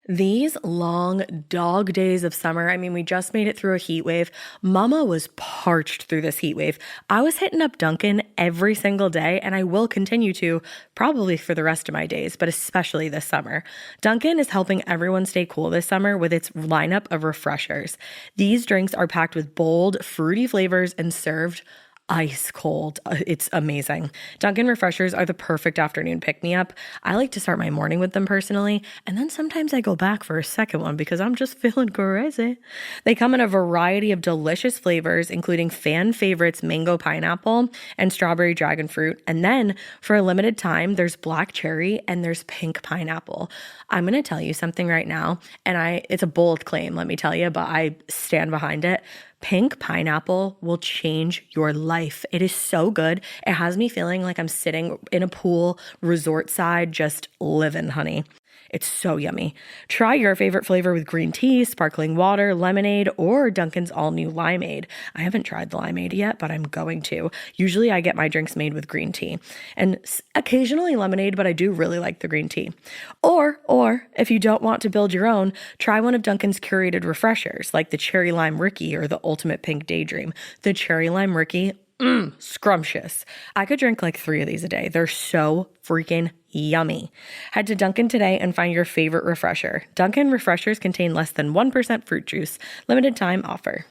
These long dog days of summer, I mean, we just made it through a heat wave. Mama was parched through this heat wave. I was hitting up Dunkin' every single day, and I will continue to probably for the rest of my days, but especially this summer. Dunkin' is helping everyone stay cool this summer with its lineup of refreshers. These drinks are packed with bold, fruity flavors and served ice cold. It's amazing. Dunkin' refreshers are the perfect afternoon pick-me-up. I like to start my morning with them personally, and then sometimes I go back for a second one because I'm just feeling crazy. They come in a variety of delicious flavors, including fan favorites mango pineapple and strawberry dragon fruit. And then for a limited time, there's black cherry and there's pink pineapple. I'm going to tell you something right now, and it's a bold claim, let me tell you, but I stand behind it. Pink pineapple will change your life. It is so good. It has me feeling like I'm sitting in a pool, resort side, just living, honey. It's so yummy. Try your favorite flavor with green tea, sparkling water, lemonade, or Dunkin's all-new limeade. I haven't tried the limeade yet, but I'm going to. Usually I get my drinks made with green tea and occasionally lemonade, but I do really like the green tea. Or if you don't want to build your own, try one of Dunkin's curated refreshers like the Cherry Lime Ricky or the Ultimate Pink Daydream. The Cherry Lime Ricky, scrumptious. I could drink like 3 of these a day. They're so freaking yummy. Head to Dunkin' today and find your favorite refresher. Dunkin' refreshers contain less than 1% fruit juice. Limited time offer.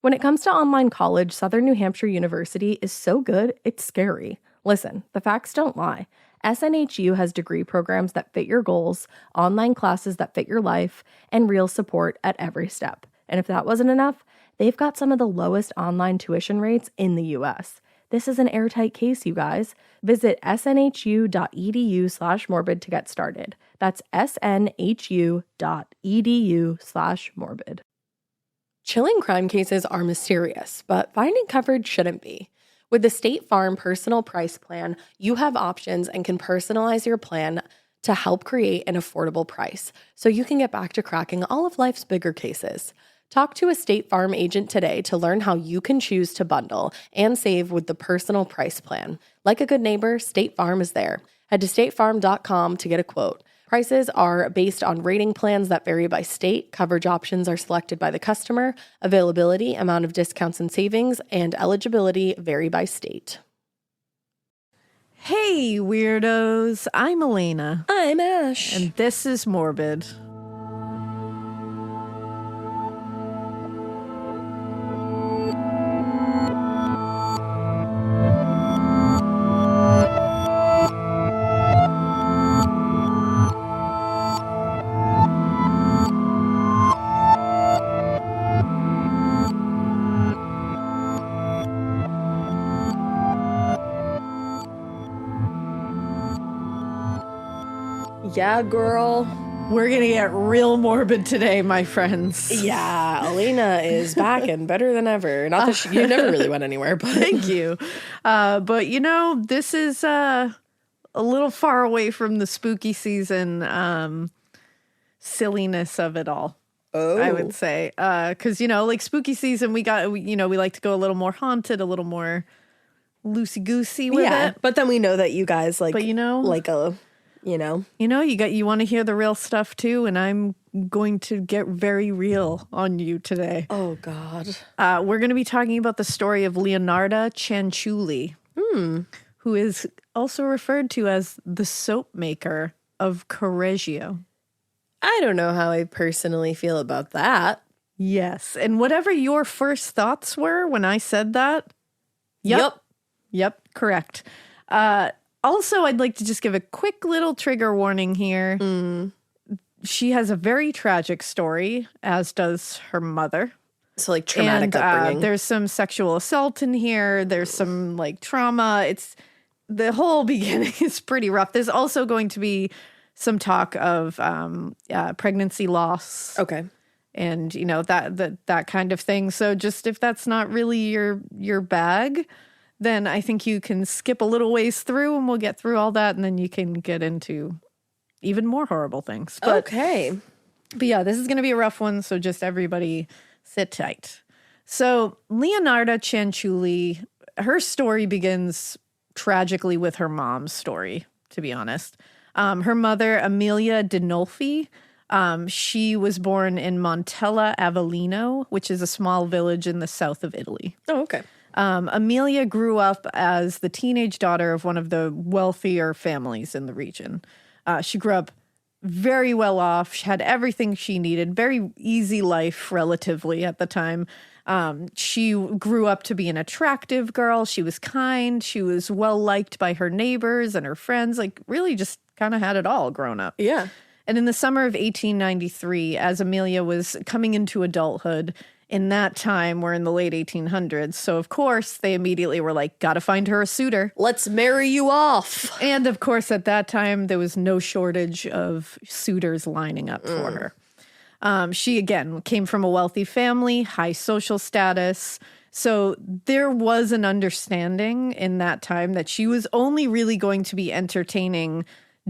When it comes to online college, Southern New Hampshire University is so good, it's scary. Listen, the facts don't lie. SNHU has degree programs that fit your goals, online classes that fit your life, and real support at every step. And if that wasn't enough, they've got some of the lowest online tuition rates in the U.S. This is an airtight case, you guys. Visit snhu.edu/morbid to get started. That's snhu.edu/morbid. Chilling crime cases are mysterious, but finding coverage shouldn't be. With the State Farm Personal Price Plan, you have options and can personalize your plan to help create an affordable price so you can get back to cracking all of life's bigger cases. Talk to a State Farm agent today to learn how you can choose to bundle and save with the Personal Price Plan. Like a good neighbor, State Farm is there. Head to statefarm.com to get a quote. Prices are based on rating plans that vary by state. Coverage options are selected by the customer. Availability, amount of discounts and savings, and eligibility vary by state. Hey, weirdos. I'm Elena. I'm Ash. And this is Morbid. Yeah, girl. We're going to get real morbid today, my friends. Yeah, Elena is back and better than ever. Not that you never really went anywhere, but thank you. But you know, this is a little far away from the spooky season silliness of it all. Oh, I would say, because you know, like spooky season, we like to go a little more haunted, a little more loosey goosey with it. But then we know that you guys like, but you know, like a. You want to hear the real stuff too, and I'm going to get very real on you today. Oh, God. We're going to be talking about the story of Leonarda Cianciulli, who is also referred to as the soap maker of Correggio. I don't know how I personally feel about that. Yes, and whatever your first thoughts were when I said that, yep, correct. Also, I'd like to just give a quick little trigger warning here. She has a very tragic story, as does her mother. So, like, traumatic upbringing. There's some sexual assault in here. There's some, like, trauma. The whole beginning is pretty rough. There's also going to be some talk of pregnancy loss. Okay. And, you know, that kind of thing. So just if that's not really your bag, then I think you can skip a little ways through and we'll get through all that. And then you can get into even more horrible things. Okay. But yeah, this is going to be a rough one. So just everybody sit tight. So Leonarda Cianciulli, her story begins tragically with her mom's story, to be honest. Her mother, Amelia Dinolfi, she was born in Montella Avellino, which is a small village in the south of Italy. Oh, okay. Amelia grew up as the teenage daughter of one of the wealthier families in the region. She grew up very well off. She had everything she needed. Very easy life, relatively, at the time. She grew up to be an attractive girl. She was kind. She was well liked by her neighbors and her friends. Like, really just kind of had it all grown up. Yeah. And in the summer of 1893, as Amelia was coming into adulthood, in that time, we're in the late 1800s. So, of course, they immediately were like, gotta find her a suitor. Let's marry you off. And, of course, at that time, there was no shortage of suitors lining up for her. She, again, came from a wealthy family, high social status. So there was an understanding in that time that she was only really going to be entertaining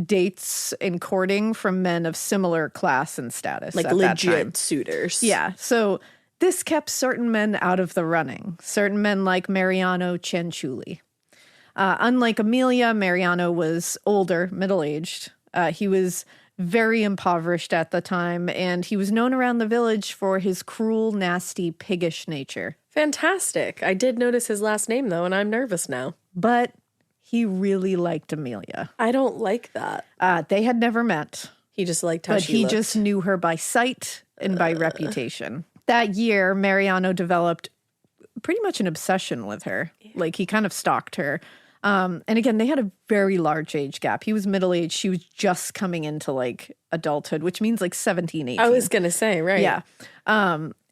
dates and courting from men of similar class and status. Like at that time. legit suitors. Yeah. So this kept certain men out of the running, certain men like Mariano Cianciulli. Unlike Amelia, Mariano was older, middle-aged. He was very impoverished at the time, and he was known around the village for his cruel, nasty, piggish nature. Fantastic. I did notice his last name, though, and I'm nervous now. But he really liked Amelia. I don't like that. They had never met. He just liked how But she he looked. just knew her by sight and by reputation. That year, Mariano developed pretty much an obsession with her. Like, he kind of stalked her. And again, they had a very large age gap. He was middle-aged. She was just coming into, like, adulthood, which means, like, 17, 18. I was going to say, right. Yeah.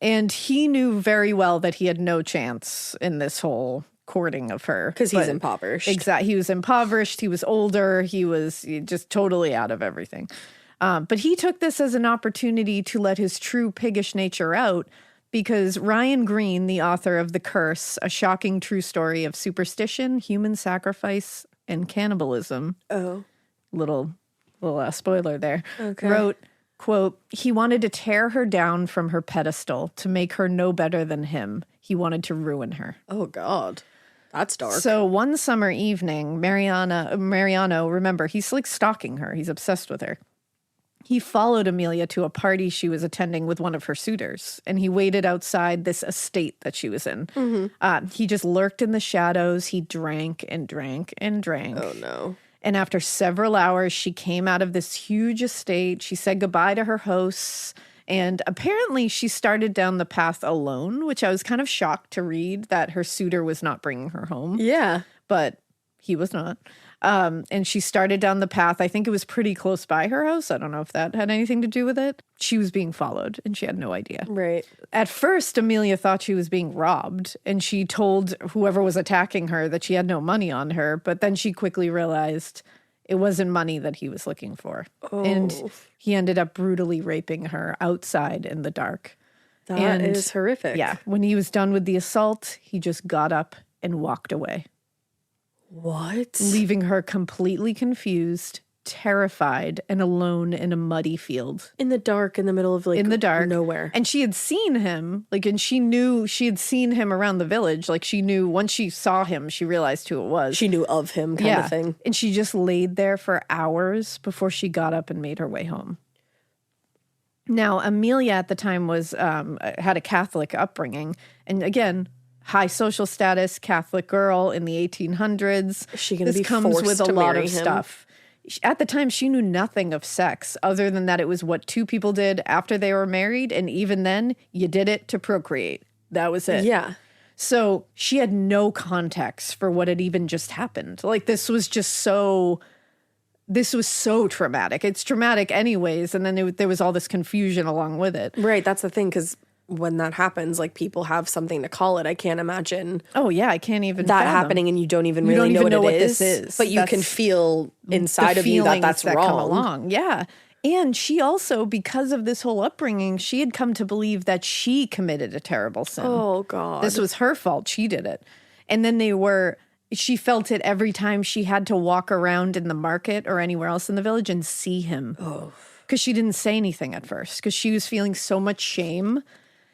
And he knew very well that he had no chance in this whole courting of her. Because he's impoverished. Exactly. He was impoverished. He was older. He was just totally out of everything. But he took this as an opportunity to let his true piggish nature out, because Ryan Green, the author of The Curse, a shocking true story of superstition, human sacrifice, and cannibalism. Oh. Little spoiler there. Okay. Wrote, quote, he wanted to tear her down from her pedestal to make her no better than him. He wanted to ruin her. Oh, God. That's dark. So one summer evening, Mariano, remember, he's like stalking her. He's obsessed with her. He followed Amelia to a party she was attending with one of her suitors, and he waited outside this estate that she was in. He just lurked in the shadows. He drank and drank and drank. Oh, no. And after several hours, she came out of this huge estate. She said goodbye to her hosts, and apparently she started down the path alone, which I was kind of shocked to read that her suitor was not bringing her home. Yeah. But he was not. And she started down the path. I think it was pretty close by her house. I don't know if that had anything to do with it. She was being followed, and she had no idea. Right. At first, Amelia thought she was being robbed, and she told whoever was attacking her that she had no money on her. But then she quickly realized it wasn't money that he was looking for. Oh. And he ended up brutally raping her outside in the dark. That is horrific. Yeah. When he was done with the assault, he just got up and walked away, What? leaving her completely confused, terrified, and alone in a muddy field. In the dark, in the middle of like In the dark. nowhere. And she had seen him, like, and she knew she had seen him around the village. Like, she knew once she saw him, she realized who it was. She knew of him kind of thing. And she just laid there for hours before she got up and made her way home. Now, Amelia at the time was had a Catholic upbringing. And again, high social status, Catholic girl in the 1800s. Is she gonna this be comes forced with a to lot marry of him? stuff. At the time, she knew nothing of sex other than that it was what two people did after they were married. And even then, you did it to procreate. That was it. Yeah. So she had no context for what had even just happened. Like, this was so traumatic. It's traumatic anyways. And then there was all this confusion along with it. Right. That's the thing. Because when that happens, like, people have something to call it. I can't imagine Oh, yeah. I can't even that fathom. happening and you don't even You really don't even know know what what it this is. But you can That's feel inside the of you that feelings that's that wrong. come along. Yeah. And she also, because of this whole upbringing, she had come to believe that she committed a terrible sin. Oh, God. This was her fault. She did it. And then she felt it every time she had to walk around in the market or anywhere else in the village and see him. Oh. Because she didn't say anything at first because she was feeling so much shame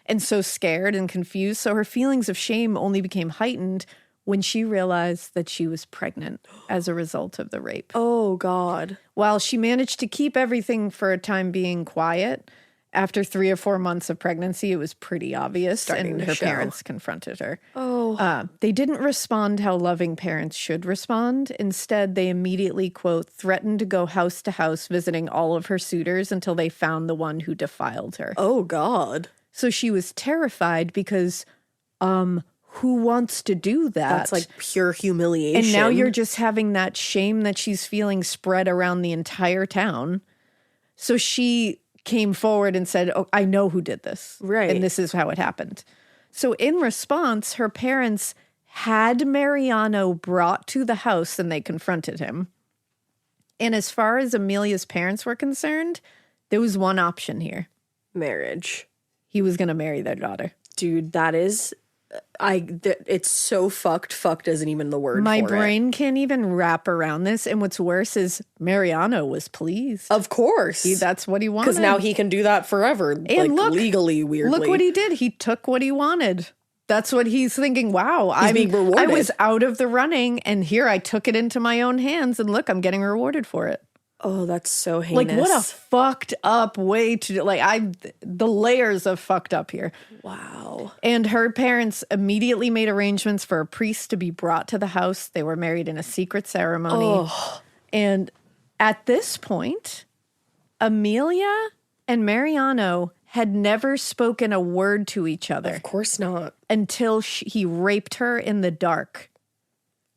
and so scared and confused. So her feelings of shame only became heightened when she realized that she was pregnant as a result of the rape. Oh, God. While she managed to keep everything for a time being quiet, after 3 or 4 months of pregnancy, it was pretty obvious, and her parents confronted her. They didn't respond how loving parents should respond. Instead, they immediately, quote, threatened to go house to house visiting all of her suitors until they found the one who defiled her. Oh, God. So she was terrified because, who wants to do that? That's like pure humiliation. And now you're just having that shame that she's feeling spread around the entire town. So she came forward and said, oh, I know who did this. Right. And this is how it happened. So in response, her parents had Mariano brought to the house and they confronted him. And as far as Amelia's parents were concerned, there was one option here. Marriage. He was going to marry their daughter. Dude, that is... it's so fucked. Fucked isn't even the word My for brain can't even wrap around this. And what's worse is Mariano was pleased. Of course. That's what he wanted. Because now he can do that forever. And like, look, legally, weirdly. Look what he did. He took what he wanted. That's what he's thinking. Wow, He's being rewarded. I was out of the running, and here I took it into my own hands, and look, I'm getting rewarded for it. Oh, that's so heinous. Like, what a fucked up way to, the layers of fucked up here. Wow. And her parents immediately made arrangements for a priest to be brought to the house. They were married in a secret ceremony. Oh. And at this point, Amelia and Mariano had never spoken a word to each other. Of course not. Until he raped her in the dark.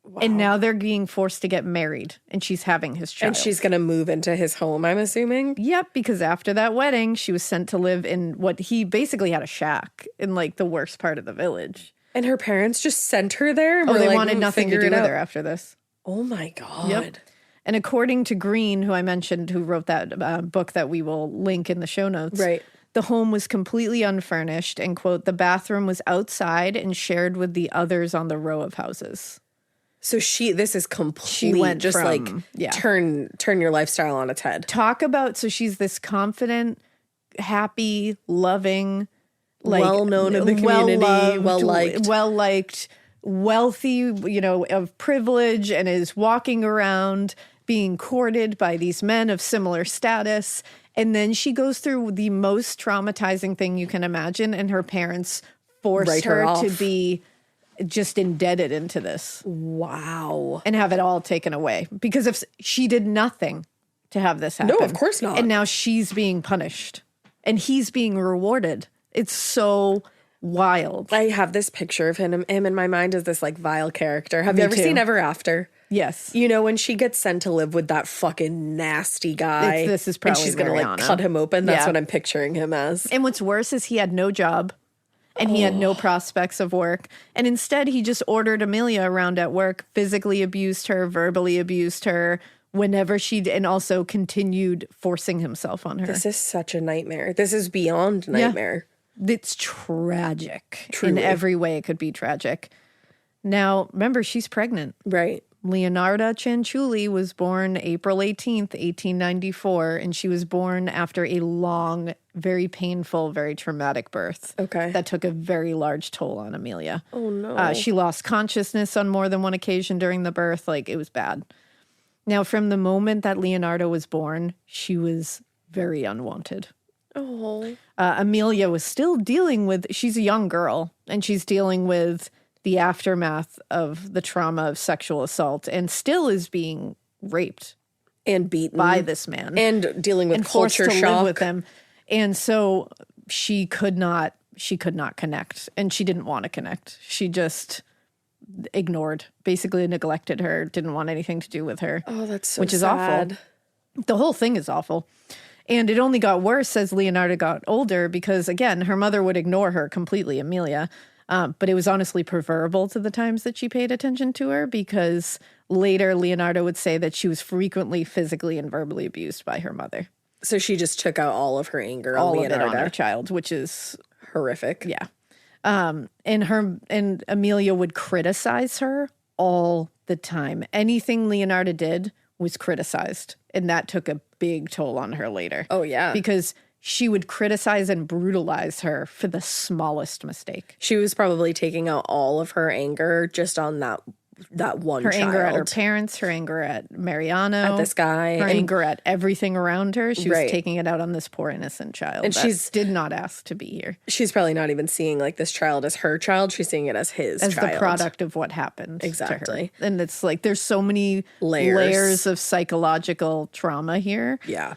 Wow. And now they're being forced to get married, and she's having his child. And she's going to move into his home, I'm assuming? Yep, because after that wedding, she was sent to live in what he basically had a shack in, like, the worst part of the village. And her parents just sent her there? Oh, they wanted nothing to do with her after this. Oh, my God. Yep. And according to Green, who I mentioned, who wrote that book that we will link in the show notes, right, the home was completely unfurnished, and, quote, the bathroom was outside and shared with the others on the row of houses. So this is complete, she went just from, turn your lifestyle on its head. So she's this confident, happy, loving, well-known in the community, well-liked, wealthy, of privilege, and is walking around being courted by these men of similar status. And then she goes through the most traumatizing thing you can imagine, and her parents force her to be just indebted into this. Wow. And have it all taken away. Because if she did nothing to have this happen. No, of course not. And now she's being punished. And he's being rewarded. It's so wild. I have this picture of him in my mind as this like vile character. Have you ever seen Ever After? Yes. You know, when she gets sent to live with that fucking nasty guy. This is probably and she's going to like Mariano. cut him open. That's what I'm picturing him as. And what's worse is he had no job. And he had no prospects of work. And instead, he just ordered Amelia around at work, physically abused her, verbally abused her, whenever and also continued forcing himself on her. This is such a nightmare. This is beyond nightmare. Yeah. It's tragic. Truly. In every way it could be tragic. Now, remember, she's pregnant. Right. Leonarda Cianciulli was born April 18th, 1894, and she was born after a long, very painful, very traumatic birth. Okay. That took a very large toll on Amelia. Oh, no. She lost consciousness on more than one occasion during the birth. Like, it was bad. Now, from the moment that Leonarda was born, she was very unwanted. Oh. Amelia was still she's a young girl, and she's dealing with the aftermath of the trauma of sexual assault, and still is being raped and beaten by this man, and dealing with culture forced to shock live with him. And so she could not connect, and she didn't want to connect. She just ignored, basically neglected her, didn't want anything to do with her. Oh, that's so which is sad. Awful. The whole thing is awful. And it only got worse as Leonarda got older because, again, her mother would ignore her completely, Amelia. But it was honestly preferable to the times that she paid attention to her, because later Leonarda would say that she was frequently physically and verbally abused by her mother. So she just took out all of her anger on All Leonarda. of it on her child, which is horrific. Yeah. And Amelia would criticize her all the time. Anything Leonarda did was criticized, and that took a big toll on her later. Oh, yeah. Because she would criticize and brutalize her for the smallest mistake. She was probably taking out all of her anger just on that one her child. Anger at her parents, her anger at Mariano, at this guy, her anger at everything around her. She was Right. taking it out on this poor innocent child. And she did not ask to be here. She's probably not even seeing like this child as her child. She's seeing it as his As child. the product of what happened Exactly. to her. And it's like there's so many layers of psychological trauma here. Yeah.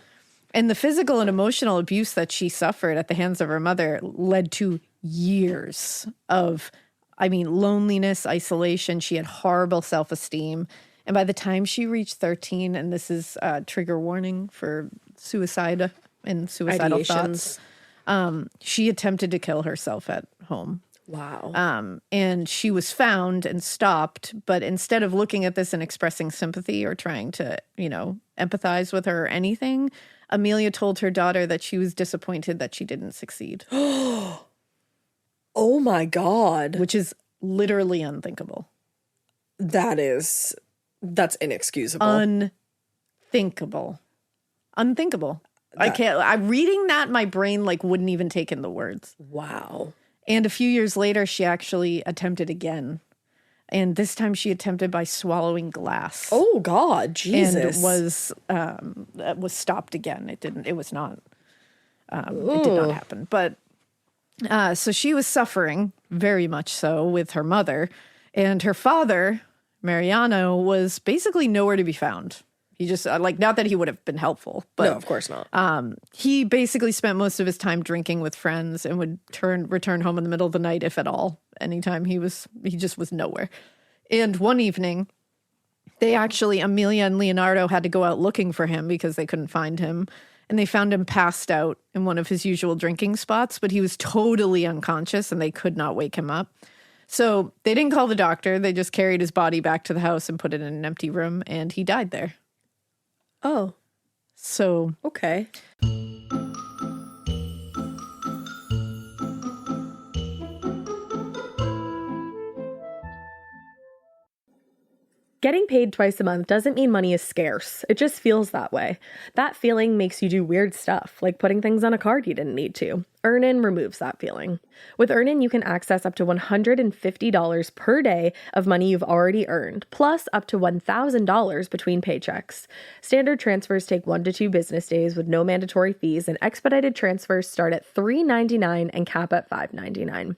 And the physical and emotional abuse that she suffered at the hands of her mother led to years of, loneliness, isolation. She had horrible self-esteem. And by the time she reached 13, and this is a trigger warning for suicide and suicidal thoughts, she attempted to kill herself at home. Wow. And she was found and stopped. But instead of looking at this and expressing sympathy or trying to, empathize with her or anything, Amelia told her daughter that she was disappointed that she didn't succeed. Oh my God. Which is literally unthinkable. That's inexcusable. Unthinkable. I'm reading that, my brain wouldn't even take in the words. Wow. And a few years later, she actually attempted again. And this time she attempted by swallowing glass. Oh God, Jesus. And was stopped again. It did not happen. But so she was suffering very much so with her mother, and her father, Mariano, was basically nowhere to be found. He just not that he would have been helpful, but no, of course not. He basically spent most of his time drinking with friends and would return home in the middle of the night, if at all. Anytime he just was nowhere. And one evening, Amelia and Leonardo had to go out looking for him because they couldn't find him. And they found him passed out in one of his usual drinking spots, but he was totally unconscious and they could not wake him up. So they didn't call the doctor. They just carried his body back to the house and put it in an empty room, and he died there. Oh. So. Okay. Getting paid twice a month doesn't mean money is scarce. It just feels that way. That feeling makes you do weird stuff, like putting things on a card you didn't need to. Earnin removes that feeling. With Earnin, you can access up to $150 per day of money you've already earned, plus up to $1,000 between paychecks. Standard transfers take 1 to 2 business days with no mandatory fees, and expedited transfers start at $3.99 and cap at $5.99.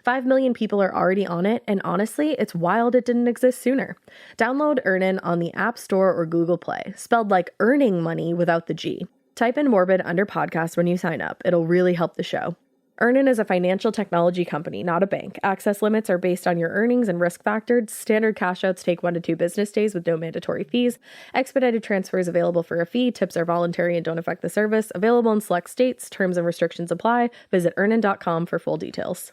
5 million people are already on it, and honestly, it's wild it didn't exist sooner. Download Earnin on the App Store or Google Play, spelled like earning money without the G. Type in Morbid under podcast when you sign up. It'll really help the show. Earnin is a financial technology company, not a bank. Access limits are based on your earnings and risk factors. Standard cash outs take 1 to 2 business days with no mandatory fees. Expedited transfers available for a fee. Tips are voluntary and don't affect the service. Available in select states. Terms and restrictions apply. Visit earnin.com for full details.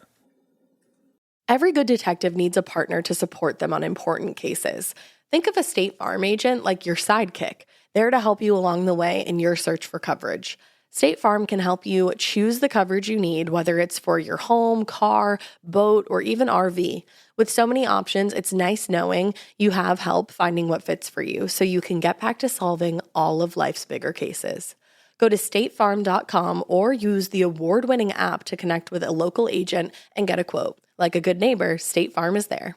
Every good detective needs a partner to support them on important cases. Think of a State Farm agent like your sidekick, there to help you along the way in your search for coverage. State Farm can help you choose the coverage you need, whether it's for your home, car, boat, or even RV. With so many options, it's nice knowing you have help finding what fits for you so you can get back to solving all of life's bigger cases. Go to statefarm.com or use the award-winning app to connect with a local agent and get a quote. Like a good neighbor, State Farm is there.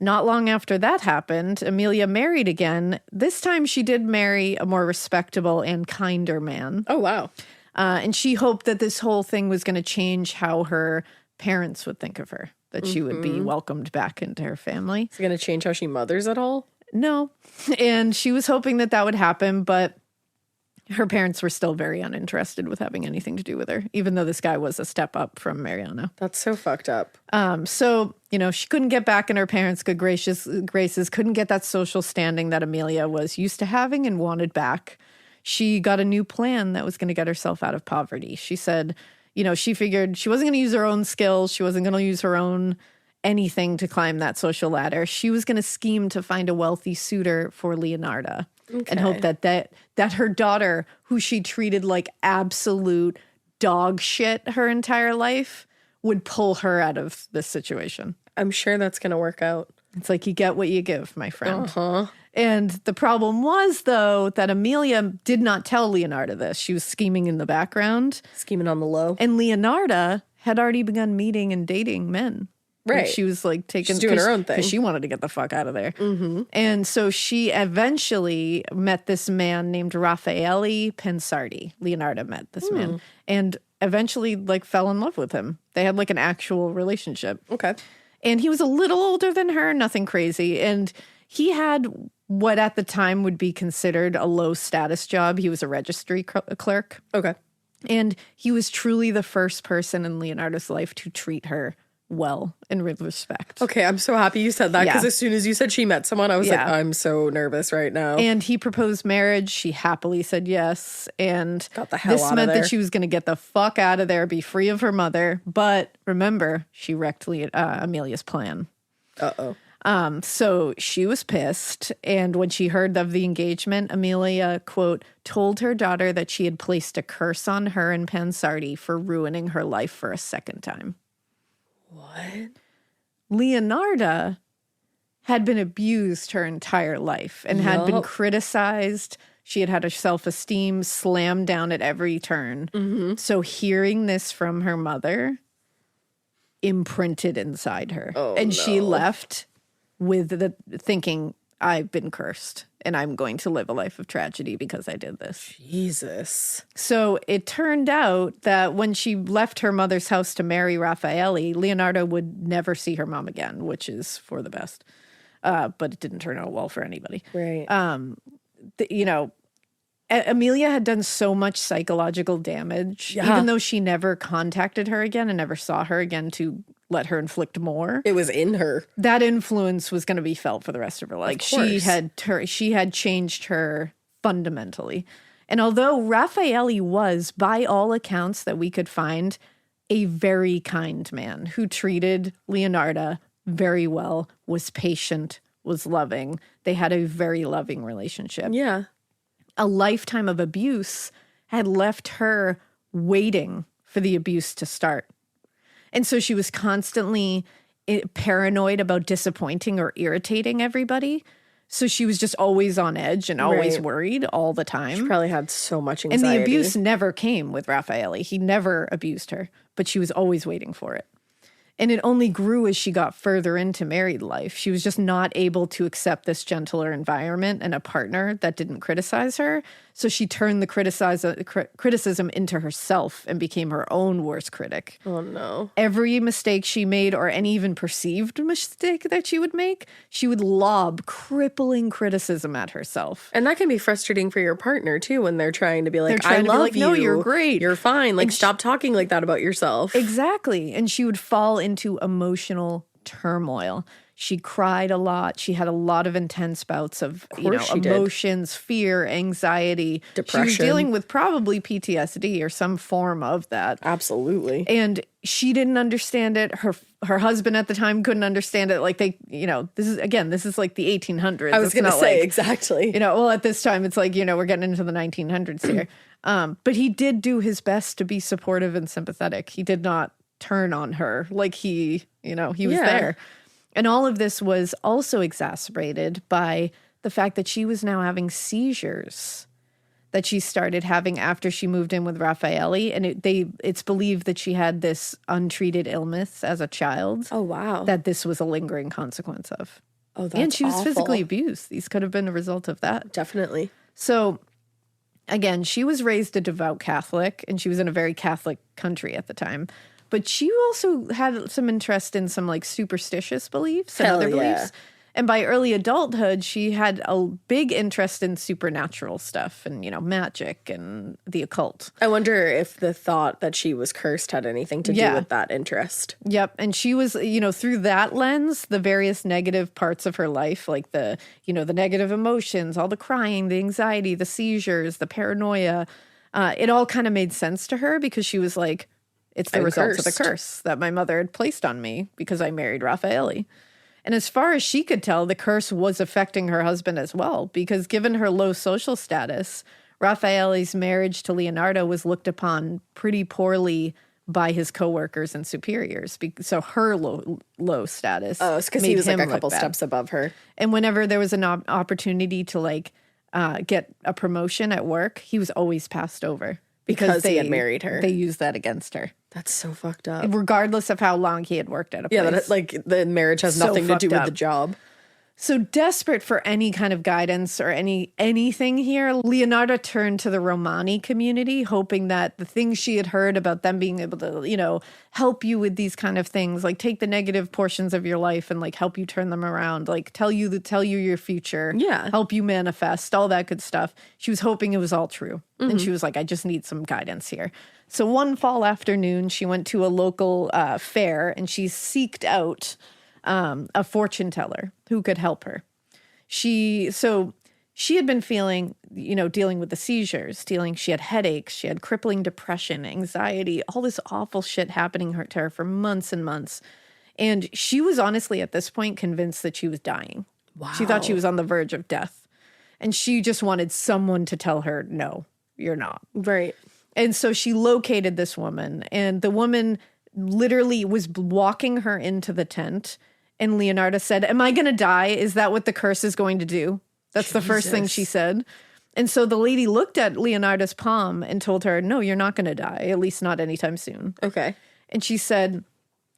Not long after that happened, Amelia married again. This time she did marry a more respectable and kinder man. Oh, wow. And she hoped that this whole thing was going to change how her parents would think of her, that she would be welcomed back into her family. Is it going to change how she mothers at all? No. And she was hoping that that would happen, but her parents were still very uninterested with having anything to do with her, even though this guy was a step up from Mariano. That's so fucked up. So, she couldn't get back in her parents' good graces, couldn't get that social standing that Amelia was used to having and wanted back. She got a new plan that was going to get herself out of poverty. She said, she figured she wasn't going to use her own skills. She wasn't going to use her own anything to climb that social ladder. She was going to scheme to find a wealthy suitor for Leonarda. Okay. And hope that her daughter, who she treated like absolute dog shit her entire life, would pull her out of this situation. I'm sure that's going to work out. It's like you get what you give, my friend. Uh-huh. And the problem was, though, that Amelia did not tell Leonarda this. She was scheming in the background. Scheming on the low. And Leonarda had already begun meeting and dating men. Right. Like she was like taking... She's doing her own thing. Because she wanted to get the fuck out of there. And so she eventually met this man named Raffaele Pensardi. Leonarda met this man. And eventually like fell in love with him. They had like an actual relationship. Okay. And he was a little older than her, nothing crazy. And he had what at the time would be considered a low status job. He was a registry clerk. Okay. And he was truly the first person in Leonarda's life to treat her well and with respect. Okay, I'm so happy you said that because as soon as you said she met someone, I was like, I'm so nervous right now. And he proposed marriage. She happily said yes. And got the hell this out meant of there. that she was going to get the fuck out of there, be free of her mother. But remember, she wrecked Amelia's plan. Uh-oh. So she was pissed. And when she heard of the engagement, Amelia, quote, told her daughter that she had placed a curse on her and Pensardi for ruining her life for a second time. What? Leonarda had been abused her entire life and had been criticized. She had had her self-esteem slammed down at every turn. So hearing this from her mother imprinted inside her. She left with the thinking, I've been cursed and I'm going to live a life of tragedy because I did this. Jesus. So it turned out that when she left her mother's house to marry Raffaele, Leonarda would never see her mom again, which is for the best. But it didn't turn out well for anybody. Right. Amelia had done so much psychological damage, even though she never contacted her again and never saw her again to let her inflict more. It was in her. That influence was going to be felt for the rest of her life. She had changed her fundamentally. And although Raffaele was, by all accounts that we could find, a very kind man who treated Leonarda very well, was patient, was loving. They had a very loving relationship. Yeah. A lifetime of abuse had left her waiting for the abuse to start. And so she was constantly paranoid about disappointing or irritating everybody. So she was just always on edge and always worried all the time. She probably had so much anxiety. And the abuse never came with Raffaele. He never abused her, but she was always waiting for it. And it only grew as she got further into married life. She was just not able to accept this gentler environment and a partner that didn't criticize her. So she turned the criticism into herself and became her own worst critic. Oh, no. Every mistake she made, or any even perceived mistake that she would make, she would lob crippling criticism at herself. And that can be frustrating for your partner, too, when they're trying to be like, I love you. No, you're great. You're fine. Like, stop talking like that about yourself. Exactly. And she would fall into emotional turmoil. She cried a lot. She had a lot of intense bouts of emotions, fear, anxiety, depression. She was dealing with probably PTSD or some form of that. Absolutely. And she didn't understand it. Her husband at the time couldn't understand it. Like this is like the 1800s. I was going to say, exactly. At this time it's like, we're getting into the 1900s here. But he did do his best to be supportive and sympathetic. He did not turn on her like he was there. And all of this was also exacerbated by the fact that she was now having seizures that she started having after she moved in with Raffaele. And it's believed that she had this untreated illness as a child. Oh, wow. That this was a lingering consequence of. Oh, that's And she was awful. physically abused. These could have been a result of that. Definitely. So, again, she was raised a devout Catholic, and she was in a very Catholic country at the time. But she also had some interest in some like superstitious beliefs and other beliefs. And by early adulthood, she had a big interest in supernatural stuff and, magic and the occult. I wonder if the thought that she was cursed had anything to do with that interest. Yep. And she was, through that lens, the various negative parts of her life, like the negative emotions, all the crying, the anxiety, the seizures, the paranoia, it all kind of made sense to her because she was like, it's the results of the curse that my mother had placed on me because I married Raffaele. And as far as she could tell, the curse was affecting her husband as well, because given her low social status, Raffaele's marriage to Leonarda was looked upon pretty poorly by his coworkers and superiors. So her low status. Oh, it's because he was like a couple steps above her. And whenever there was an opportunity to like get a promotion at work, he was always passed over because he had married her. They used that against her. That's so fucked up. Regardless of how long he had worked at a place. Yeah, like the marriage has nothing to do with the job. So desperate for any kind of guidance or anything here, Leonarda turned to the Romani community, hoping that the things she had heard about them being able to, you know, help you with these kind of things, like take the negative portions of your life and like help you turn them around, like tell you your future, help you manifest, all that good stuff. She was hoping it was all true. And she was like, I just need some guidance here. So one fall afternoon, she went to a local fair and she seeked out a fortune teller who could help her. She had been feeling, you know, dealing with the seizures, she had headaches, she had crippling depression, anxiety, all this awful shit happening to her for months and months. And she was honestly at this point convinced that she was dying. Wow. She thought she was on the verge of death. And she just wanted someone to tell her, no, you're not. Right. And so she located this woman, and the woman literally was walking her into the tent. And Leonarda said, am I going to die? Is that what the curse is going to do? That's the first thing she said. And so the lady looked at Leonarda's palm and told her, no, you're not going to die, at least not anytime soon. Okay. And she said,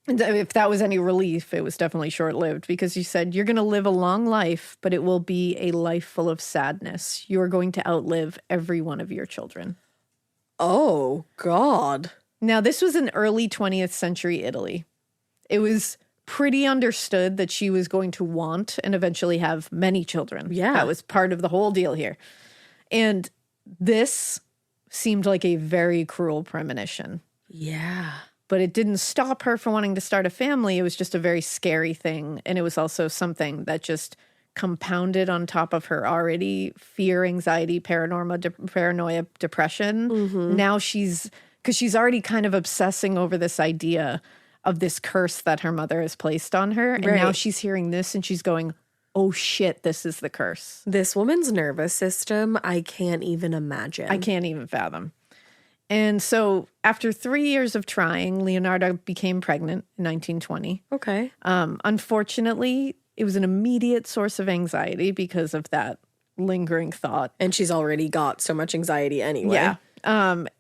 if that was any relief, it was definitely short-lived, because she said, you're going to live a long life, but it will be a life full of sadness. You're going to outlive every one of your children. Oh, God. Now, this was in early 20th century Italy. It was pretty understood that she was going to want and eventually have many children. Yeah. That was part of the whole deal here. And this seemed like a very cruel premonition. Yeah. But it didn't stop her from wanting to start a family. It was just a very scary thing. And it was also something that just compounded on top of her already fear, anxiety, paranoia, depression. Mm-hmm. Now she's already kind of obsessing over this idea of this curse that her mother has placed on her. And now she's hearing this and she's going, oh shit, this is the curse. This woman's nervous system, I can't even imagine. I can't even fathom. And so after 3 years of trying, Leonarda became pregnant in 1920. Okay. Unfortunately, it was an immediate source of anxiety because of that lingering thought. And she's already got so much anxiety anyway. Yeah.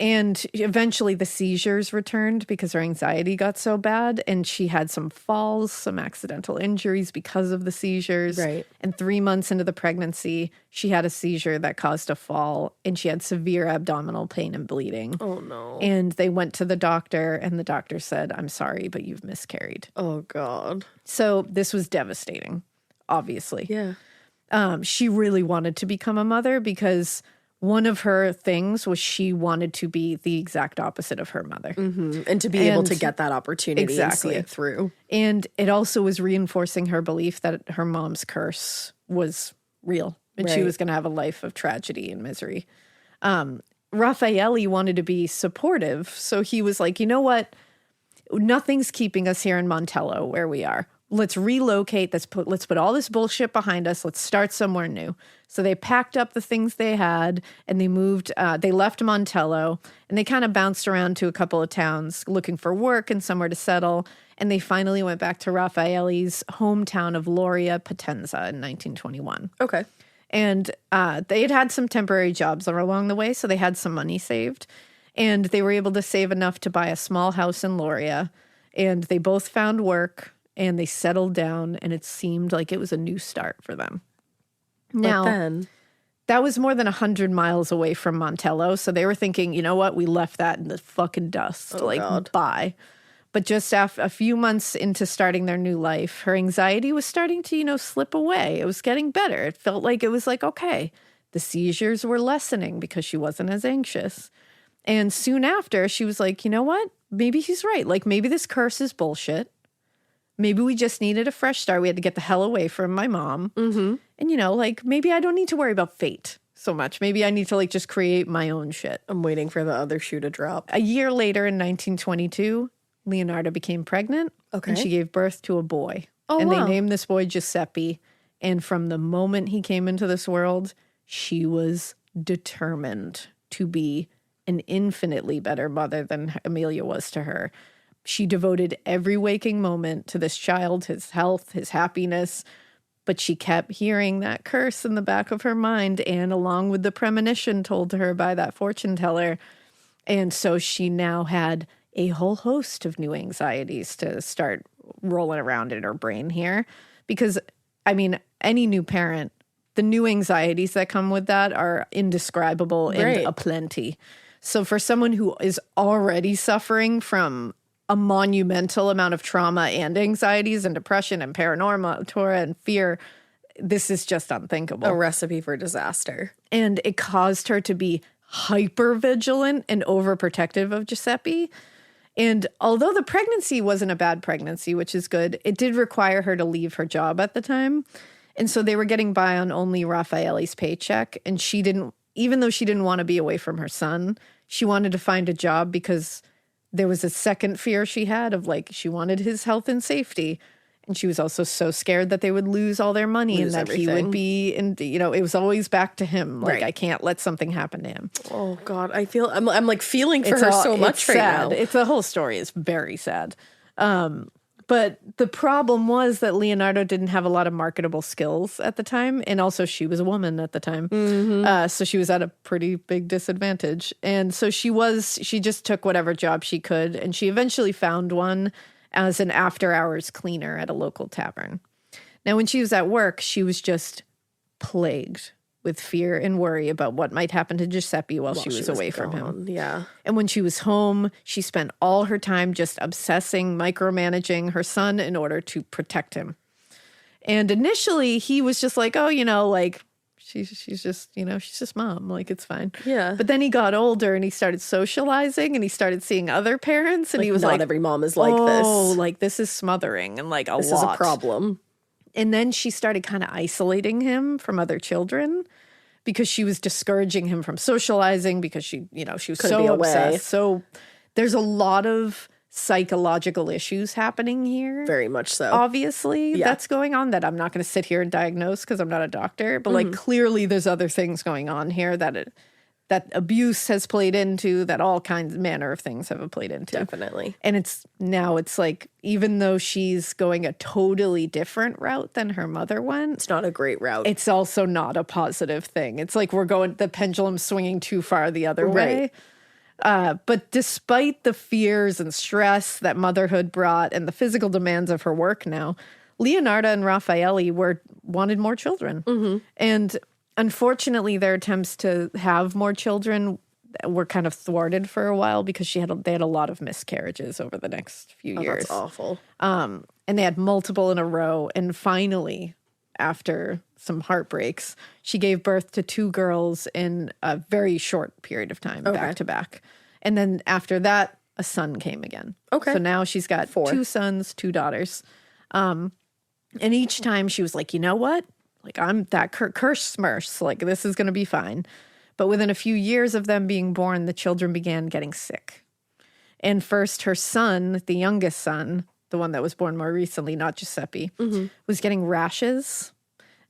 And eventually the seizures returned because her anxiety got so bad, and she had some falls, some accidental injuries because of the seizures. Right. And 3 months into the pregnancy, she had a seizure that caused a fall, and she had severe abdominal pain and bleeding. Oh, no. And they went to the doctor, and the doctor said, I'm sorry, but you've miscarried. Oh, God. So this was devastating, obviously. Yeah. She really wanted to become a mother because one of her things was she wanted to be the exact opposite of her mother. Mm-hmm. And to be able to get that opportunity and see it through. And it also was reinforcing her belief that her mom's curse was real and she was going to have a life of tragedy and misery. Raffaele wanted to be supportive. So he was like, you know what? Nothing's keeping us here in Montello where we are. Let's relocate. Let's put all this bullshit behind us. Let's start somewhere new. So they packed up the things they had and they moved. They left Montello and they kind of bounced around to a couple of towns looking for work and somewhere to settle. And they finally went back to Raffaele's hometown of Lauria Potenza in 1921. Okay. And they had some temporary jobs along the way, so they had some money saved. And they were able to save enough to buy a small house in Lauria. And they both found work. And they settled down, and it seemed like it was a new start for them. Now, but then, that was more than 100 miles away from Montello, so they were thinking, you know what, we left that in the fucking dust. God. Bye. But just after a few months into starting their new life, her anxiety was starting to, slip away. It was getting better. It felt like it was like, okay, the seizures were lessening because she wasn't as anxious. And soon after, she was like, you know what, maybe he's right. Like, maybe this curse is bullshit. Maybe we just needed a fresh start. We had to get the hell away from my mom. Mm-hmm. And, maybe I don't need to worry about fate so much. Maybe I need to, just create my own shit. I'm waiting for the other shoe to drop. A year later in 1922, Leonarda became pregnant. Okay. And she gave birth to a boy. Oh, and wow. they named this boy Giuseppe. And from the moment he came into this world, she was determined to be an infinitely better mother than Amelia was to her. She devoted every waking moment to this child, his health, his happiness, but she kept hearing that curse in the back of her mind, and along with the premonition told to her by that fortune teller. And so she now had a whole host of new anxieties to start rolling around in her brain here. Because, I mean, any new parent, the new anxieties that come with that are indescribable and aplenty. So for someone who is already suffering from a monumental amount of trauma and anxieties and depression and paranoia and fear, this is just unthinkable. A recipe for disaster. And it caused her to be hyper vigilant and overprotective of Giuseppe. And although the pregnancy wasn't a bad pregnancy, which is good, it did require her to leave her job at the time. And so they were getting by on only Raffaele's paycheck. And she didn't, even though she didn't want to be away from her son, she wanted to find a job because there was a second fear she had of, like, she wanted his health and safety. And she was also so scared that they would lose all their money and that he would be, and it was always back to him. Like, I can't let something happen to him. Oh God, I'm like feeling for her so much right now. It's the whole story is very sad. But the problem was that Leonardo didn't have a lot of marketable skills at the time. And also she was a woman at the time. So she was at a pretty big disadvantage. And so she just took whatever job she could. And she eventually found one as an after-hours cleaner at a local tavern. Now, when she was at work, she was just plagued with fear and worry about what might happen to Giuseppe while she was away from him. Yeah. And when she was home, she spent all her time just obsessing, micromanaging her son in order to protect him. And initially, he was just like, oh, like, she's just mom. Like, it's fine. Yeah. But then he got older and he started socializing and he started seeing other parents. And he was not every mom is like this. Oh, like, this is smothering and like this lot. This is a problem. And then she started kind of isolating him from other children because she was discouraging him from socializing because she was so obsessed. So there's a lot of psychological issues happening here. Very much so. Obviously, that's going on that I'm not going to sit here and diagnose because I'm not a doctor. But like clearly there's other things going on here that abuse has played into, that all kinds manner of things have played into. Definitely. And it's like, even though she's going a totally different route than her mother went, it's not a great route. It's also not a positive thing. It's like the pendulum swinging too far the other way. But despite the fears and stress that motherhood brought and the physical demands of her work now, Leonarda and Raffaele wanted more children. And unfortunately, their attempts to have more children were kind of thwarted for a while because they had a lot of miscarriages over the next few years. That's awful. And they had multiple in a row. And finally, after some heartbreaks, she gave birth to 2 girls in a very short period of time, back to back. And then after that, a son came again. Okay. So now she's got 4. 2 sons, 2 daughters. And each time she was like, you know what? Like, I'm that curse smurfs. Like, this is going to be fine. But within a few years of them being born, the children began getting sick. And first, her son, the youngest son, the one that was born more recently, not Giuseppe, was getting rashes.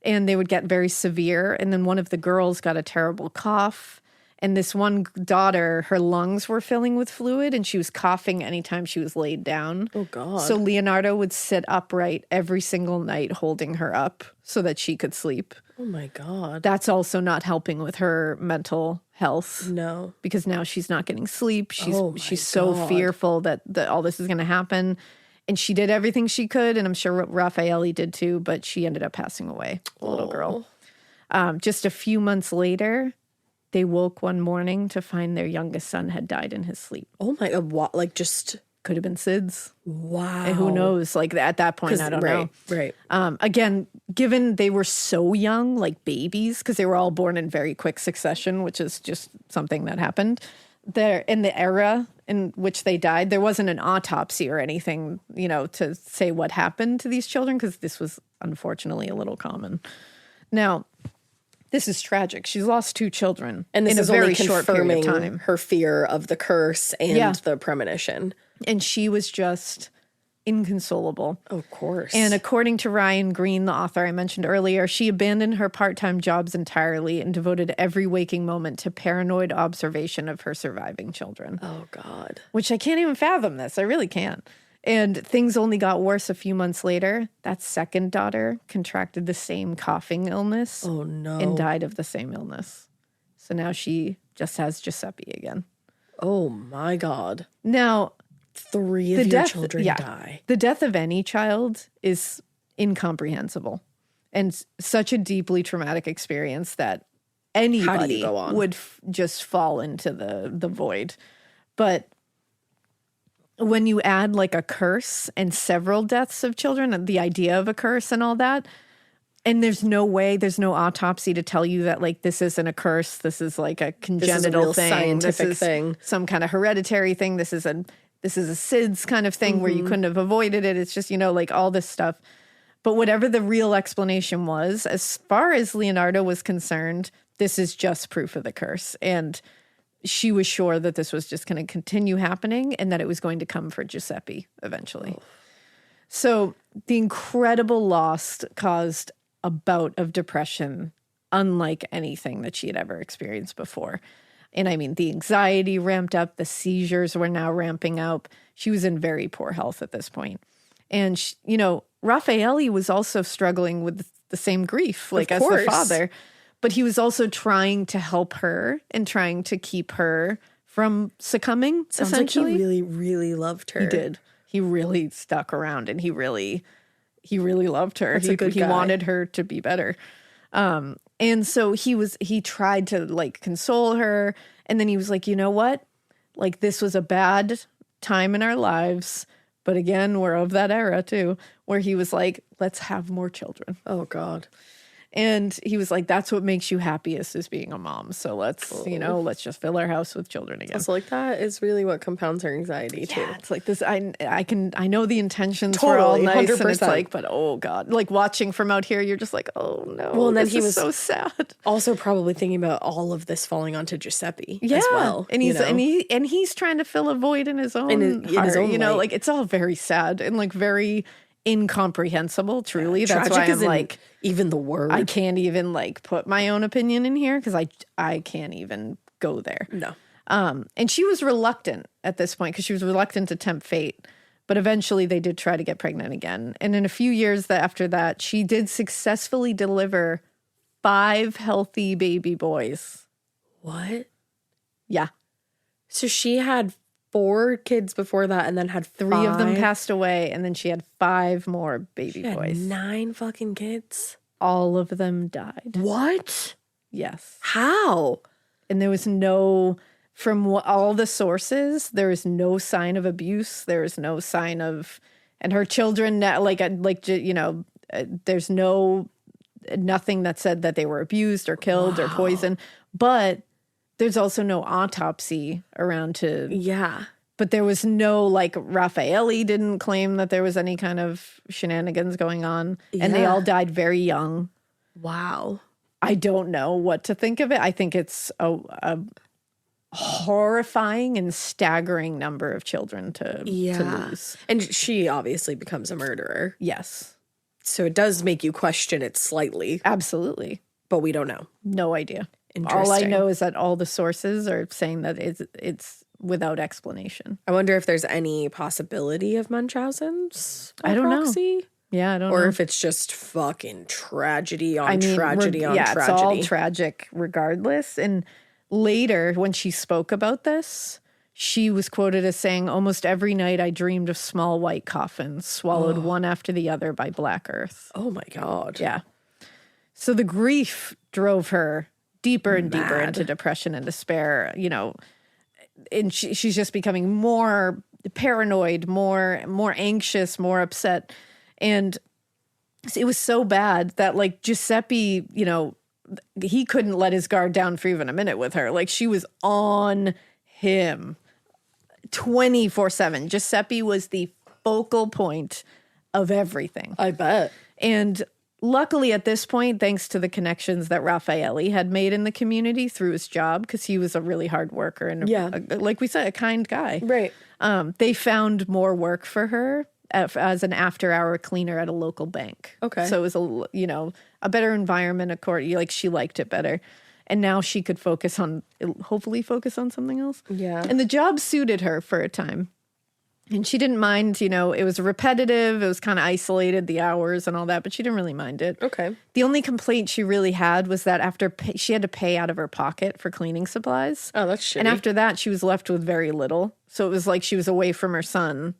And they would get very severe. And then one of the girls got a terrible cough. And this one daughter, her lungs were filling with fluid and she was coughing anytime she was laid down. Oh, God. So Leonardo would sit upright every single night holding her up so that she could sleep. Oh, my God. That's also not helping with her mental health. No. Because now she's not getting sleep. She's so fearful that all this is going to happen. And she did everything she could, and I'm sure Raffaele did too, but she ended up passing away, the little girl. Just a few months later, they woke one morning to find their youngest son had died in his sleep. Oh my God, what? Like, just could have been SIDS. Wow. And who knows? Like, at that point, I don't know. Right. Again, given they were so young, like babies, because they were all born in very quick succession, which is just something that happened. There, in the era in which they died, there wasn't an autopsy or anything, to say what happened to these children, because this was unfortunately a little common. Now, this is tragic. She's lost 2 children and this in is a very only short period of confirming time. Her fear of the curse and the premonition. And she was just inconsolable. Of course. And according to Ryan Green, the author I mentioned earlier, she abandoned her part-time jobs entirely and devoted every waking moment to paranoid observation of her surviving children. Oh, God. Which I can't even fathom this. I really can't. And things only got worse a few months later. That second daughter contracted the same coughing illness. Oh, no. And died of the same illness. So now she just has Giuseppe again. Oh, my God. Now, 3 of your children die. The death of any child is incomprehensible and such a deeply traumatic experience that anybody would just fall into the void. But when you add like a curse and several deaths of children and the idea of a curse and all that, and there's no autopsy to tell you that like this isn't a curse, this is like a congenital thing, scientific thing, some kind of hereditary thing, this is a SIDS kind of thing where you couldn't have avoided it. It's just, like all this stuff. But whatever the real explanation was, as far as Leonarda was concerned, this is just proof of the curse. And she was sure that this was just going to continue happening and that it was going to come for Giuseppe eventually. Oh. So the incredible loss caused a bout of depression unlike anything that she had ever experienced before. And I mean, the anxiety ramped up, the seizures were now ramping up. She was in very poor health at this point. And, Raffaele was also struggling with the same grief, like as the father. But he was also trying to help her and trying to keep her from succumbing, essentially. Like he really, really loved her. He did. He really stuck around and he really loved her. That's a good guy. He wanted her to be better. And so he tried to like console her. And then he was like, you know what? Like this was a bad time in our lives. But again, we're of that era too, where he was like, let's have more children. Oh God. And he was like, that's what makes you happiest is being a mom. So let's just fill our house with children again. So like that is really what compounds her anxiety too. It's like this, I know the intentions were all nice 100%. And it's like, but oh God, like watching from out here, you're just like, oh no. Well, and then he was so sad. Also probably thinking about all of this falling onto Giuseppe as well. And he's trying to fill a void in his own heart, like it's all very sad and like very incomprehensible, truly. That's why I'm like, even the word. I can't even like put my own opinion in here because I can't even go there. No. And she was reluctant at this point because she was reluctant to tempt fate. But eventually they did try to get pregnant again. And in a few years after that, she did successfully deliver 5 healthy baby boys. What? Yeah. So she had 4 kids before that and then had 5. 3 of them passed away and then she had 5 more baby boys. 9 fucking kids? All of them died. What? Yes. How? And there was from all the sources, there is no sign of abuse. There is no sign of, and her children, there's nothing that said that they were abused or killed or poisoned. But there's also no autopsy around to. Yeah. But there was no, like, Raffaele didn't claim that there was any kind of shenanigans going on. Yeah. And they all died very young. Wow. I don't know what to think of it. I think it's a horrifying and staggering number of children to lose. And she obviously becomes a murderer. Yes. So it does make you question it slightly. Absolutely. But we don't know. No idea. All I know is that all the sources are saying that it's without explanation. I wonder if there's any possibility of Munchausen's by I don't proxy. know. Yeah, I don't know. Or if it's just fucking tragedy on tragedy on tragedy. Yeah, it's all tragic regardless. And later, when she spoke about this, she was quoted as saying, almost every night I dreamed of small white coffins swallowed one after the other by black earth. Oh my God. Yeah. So the grief drove her deeper and deeper into depression and despair, and she's just becoming more paranoid, more anxious, more upset. And it was so bad that like Giuseppe, he couldn't let his guard down for even a minute with her. Like she was on him 24/7. Giuseppe was the focal point of everything. I bet. And luckily at this point, thanks to the connections that Raffaele had made in the community through his job, because he was a really hard worker and like we said, a kind guy. Right. They found more work for her as an after-hour cleaner at a local bank. Okay. So it was a better environment. Like she liked it better, and now she could hopefully focus on something else. Yeah. And the job suited her for a time. And she didn't mind, it was repetitive. It was kind of isolated, the hours and all that, but she didn't really mind it. Okay. The only complaint she really had was that she had to pay out of her pocket for cleaning supplies. Oh, that's shitty. And after that, she was left with very little. So it was like she was away from her son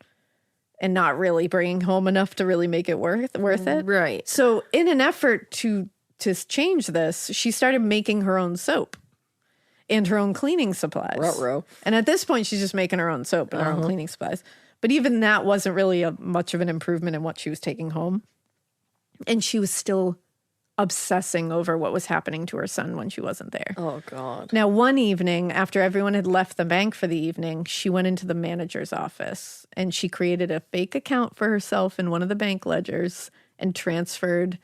and not really bringing home enough to really make it worth it. Right. So in an effort to change this, she started making her own soap and her own cleaning supplies. Ruh-roh. And at this point, she's just making her own soap and her own cleaning supplies. But even that wasn't really much of an improvement in what she was taking home. And she was still obsessing over what was happening to her son when she wasn't there. Oh, God. Now, one evening, after everyone had left the bank for the evening, she went into the manager's office and she created a fake account for herself in one of the bank ledgers and transferred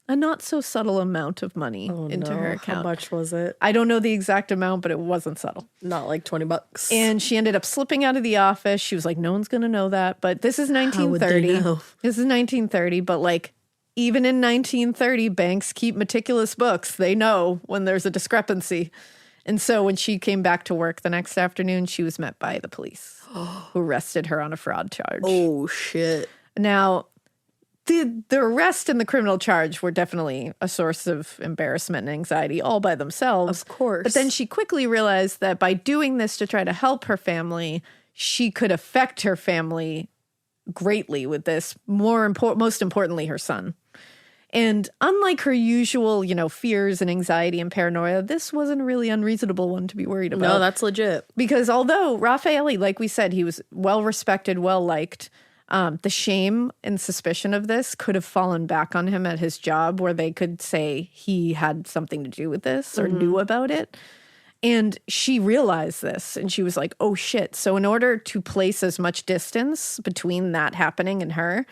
a not so subtle amount of money into her account. How much was it? I don't know the exact amount, but it wasn't subtle. Not like $20. And she ended up slipping out of the office. She was like, no one's going to know that. But this is 1930. How would they know? This is 1930. But like, even in 1930, banks keep meticulous books. They know when there's a discrepancy. And so when she came back to work the next afternoon, she was met by the police who arrested her on a fraud charge. Oh, shit. Now, the arrest and the criminal charge were definitely a source of embarrassment and anxiety all by themselves. Of course. But then she quickly realized that by doing this to try to help her family, she could affect her family greatly with this, most importantly, her son. And unlike her usual, fears and anxiety and paranoia, this wasn't a really unreasonable one to be worried about. No, that's legit. Because although Raffaele, like we said, he was well-respected, well-liked, the shame and suspicion of this could have fallen back on him at his job where they could say he had something to do with this or knew about it. And she realized this and she was like, oh shit. So in order to place as much distance between that happening and her,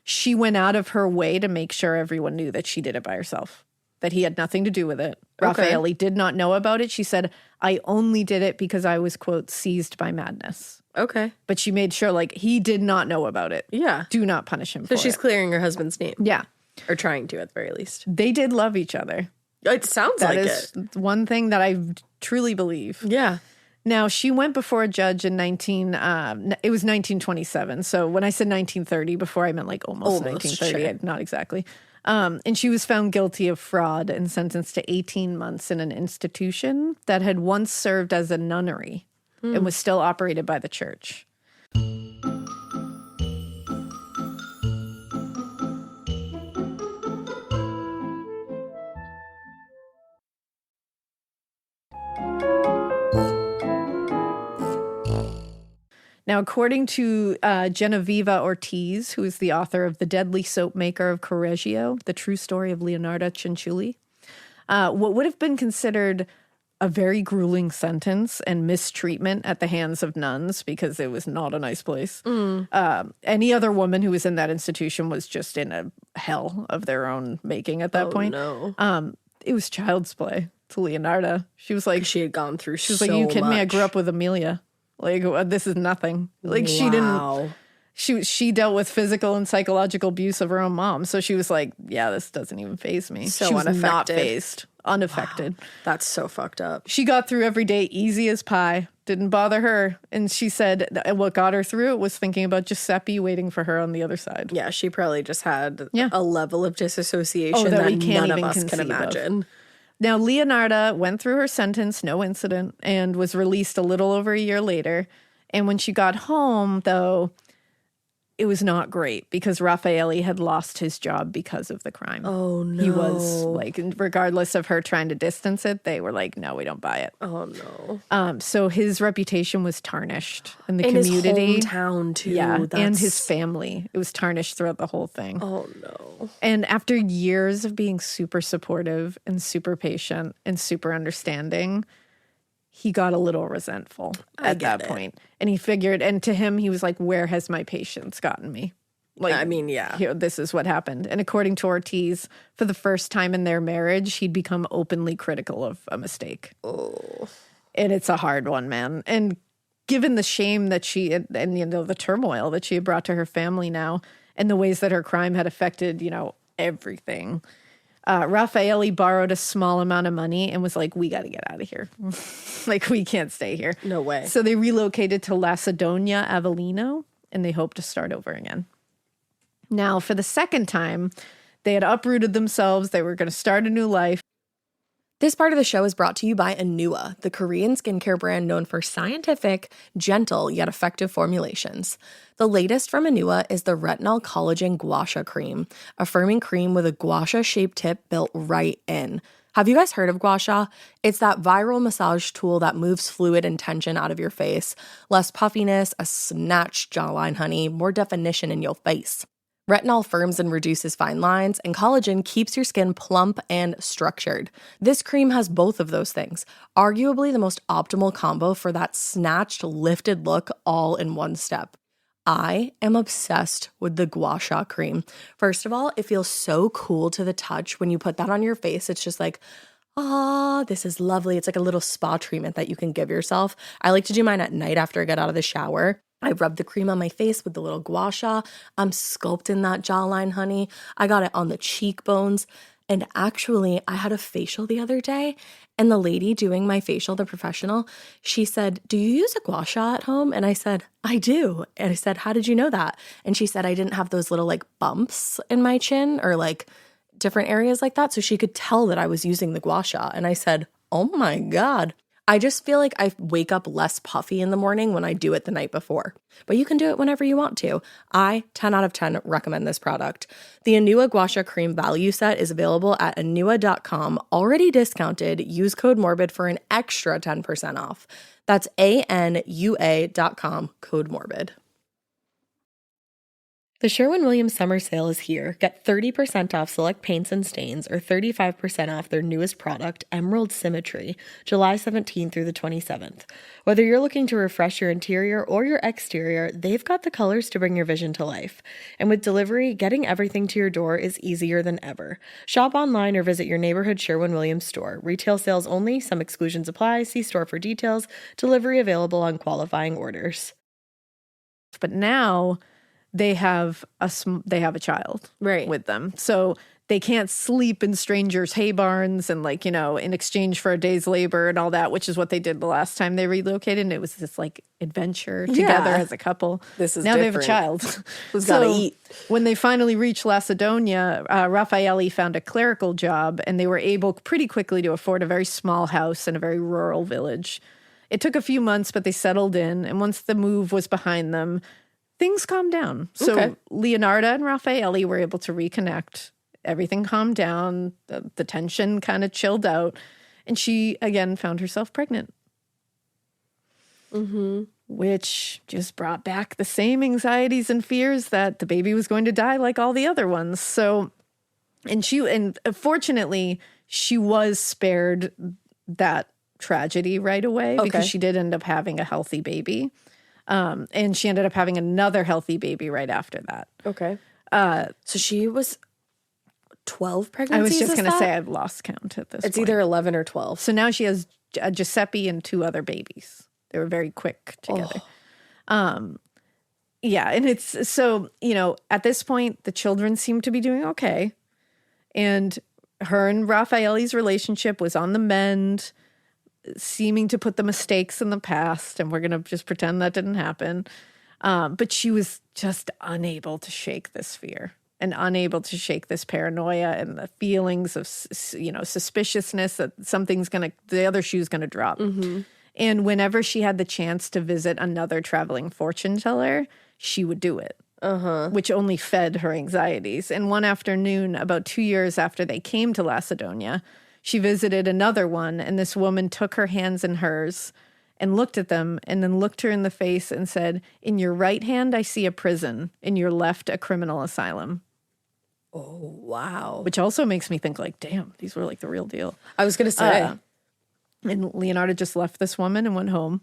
she went out of her way to make sure everyone knew that she did it by herself, that he had nothing to do with it. Okay. Raffaele did not know about it. She said, I only did it because I was, quote, seized by madness. Okay. But she made sure, he did not know about it. Yeah. Do not punish him for So she's it. clearing her husband's name. Yeah. Or trying to, at the very least. They did love each other. It sounds That like is it. one thing that I truly believe. Yeah. Now, she went before a judge in it was 1927. So when I said 1930, before I meant almost 1930, sure. not exactly. And she was found guilty of fraud and sentenced to 18 months in an institution that had once served as a nunnery and was still operated by the church. Now, according to Genevieve Ortiz, who is the author of The Deadly Soap Maker of Correggio, the true story of Leonarda Cianciulli, what would have been considered a very grueling sentence and mistreatment at the hands of nuns, because it was not a nice place. Any other woman who was in that institution was just in a hell of their own making at that point. No. It was child's play to Leonarda. She was like, She had gone through she was like, you kidding me? I grew up with Amelia. This is nothing. She didn't. She dealt with physical and psychological abuse of her own mom. So she was like, yeah, this doesn't even faze me. So she was not unaffected. fazed. Unaffected. Wow. That's so fucked up. She got through every day easy as pie. Didn't bother her. And she said that what got her through it was thinking about Giuseppe waiting for her on the other side. Yeah, she probably just had Yeah. a level of disassociation that we that can't none of even us can conceive of. imagine. Now, Leonarda went through her sentence, no incident, and was released a little over a year later. And when she got home, though, it was not great because Raffaele had lost his job because of the crime. Oh, no. He was regardless of her trying to distance it, they were like, no, we don't buy it. Oh, no. So his reputation was tarnished in the In community. his hometown, too. Yeah, That's... and his family. It was tarnished throughout the whole thing. Oh, no. And after years of being super supportive and super patient and super understanding, he got a little resentful at that point. And he figured, and to him, he was like, where has my patience gotten me? Yeah. Here, this is what happened. And according to Ortiz, for the first time in their marriage, he'd become openly critical of a mistake. Oh. And it's a hard one, man. And given the shame that she and the turmoil that she had brought to her family now and the ways that her crime had affected, everything. Raffaele borrowed a small amount of money and was like, we got to get out of here. We can't stay here. No way. So they relocated to Lacedonia, Avellino, and they hope to start over again. Now, for the second time, they had uprooted themselves. They were going to start a new life. This part of the show is brought to you by Anua, the Korean skincare brand known for scientific, gentle, yet effective formulations. The latest from Anua is the Retinol Collagen Gua Sha Cream, a firming cream with a gua sha-shaped tip built right in. Have you guys heard of gua sha? It's that viral massage tool that moves fluid and tension out of your face. Less puffiness, a snatched jawline, honey, more definition in your face. Retinol firms and reduces fine lines, and collagen keeps your skin plump and structured. This cream has both of those things, arguably the most optimal combo for that snatched, lifted look all in one step. I am obsessed with the Gua Sha cream. First of all, it feels so cool to the touch. When you put that on your face, it's just like, this is lovely. It's like a little spa treatment that you can give yourself. I like to do mine at night after I get out of the shower. I rub the cream on my face with the little gua sha. I'm sculpting that jawline, honey. I got it on the cheekbones. And actually, I had a facial the other day, and the lady doing my facial, the professional, she said, do you use a gua sha at home? And I said, I do. And I said, how did you know that? And she said, I didn't have those little bumps in my chin or different areas like that. So she could tell that I was using the gua sha. And I said, oh my God. I just feel like I wake up less puffy in the morning when I do it the night before. But you can do it whenever you want to. I, 10 out of 10, recommend this product. The Anua Gua Sha Cream value set is available at anua.com, already discounted. Use code MORBID for an extra 10% off. That's ANUA.com, code MORBID. The Sherwin-Williams summer sale is here. Get 30% off select paints and stains or 35% off their newest product, Emerald Symmetry, July 17th through the 27th. Whether you're looking to refresh your interior or your exterior, they've got the colors to bring your vision to life. And with delivery, getting everything to your door is easier than ever. Shop online or visit your neighborhood Sherwin-Williams store. Retail sales only. Some exclusions apply. See store for details. Delivery available on qualifying orders. But now they have a child with them. So they can't sleep in strangers' hay barns and in exchange for a day's labor and all that, which is what they did the last time they relocated. And it was this adventure together as a couple. This is now different. They have a child. Who's got to eat? When they finally reached Lacedonia, Raffaele found a clerical job, and they were able pretty quickly to afford a very small house in a very rural village. It took a few months, but they settled in. And once the move was behind them, things calmed down. So Leonarda and Raffaele were able to reconnect. Everything calmed down. The tension kind of chilled out. And she, again, found herself pregnant. Mm-hmm. Which just brought back the same anxieties and fears that the baby was going to die like all the other ones. So, and fortunately, she was spared that tragedy right away because she did end up having a healthy baby. And she ended up having another healthy baby right after that. Okay. So she was 12 pregnancies? I was just going to say I've lost count at this point. It's either 11 or 12. So now she has a Giuseppe and 2 other babies. They were very quick together. Yeah, and it's so, at this point, the children seem to be doing okay. And her and Raffaele's relationship was on the mend, seeming to put the mistakes in the past, and we're going to just pretend that didn't happen. But she was just unable to shake this fear and unable to shake this paranoia and the feelings of, suspiciousness that the other shoe's going to drop. Mm-hmm. And whenever she had the chance to visit another traveling fortune teller, she would do it, which only fed her anxieties. And one afternoon, about 2 years after they came to Lacedonia, she visited another one, and this woman took her hands in hers and looked at them and then looked her in the face and said, in your right hand, I see a prison. In your left, a criminal asylum. Oh, wow. Which also makes me think damn, these were the real deal. I was going to say. And Leonarda just left this woman and went home.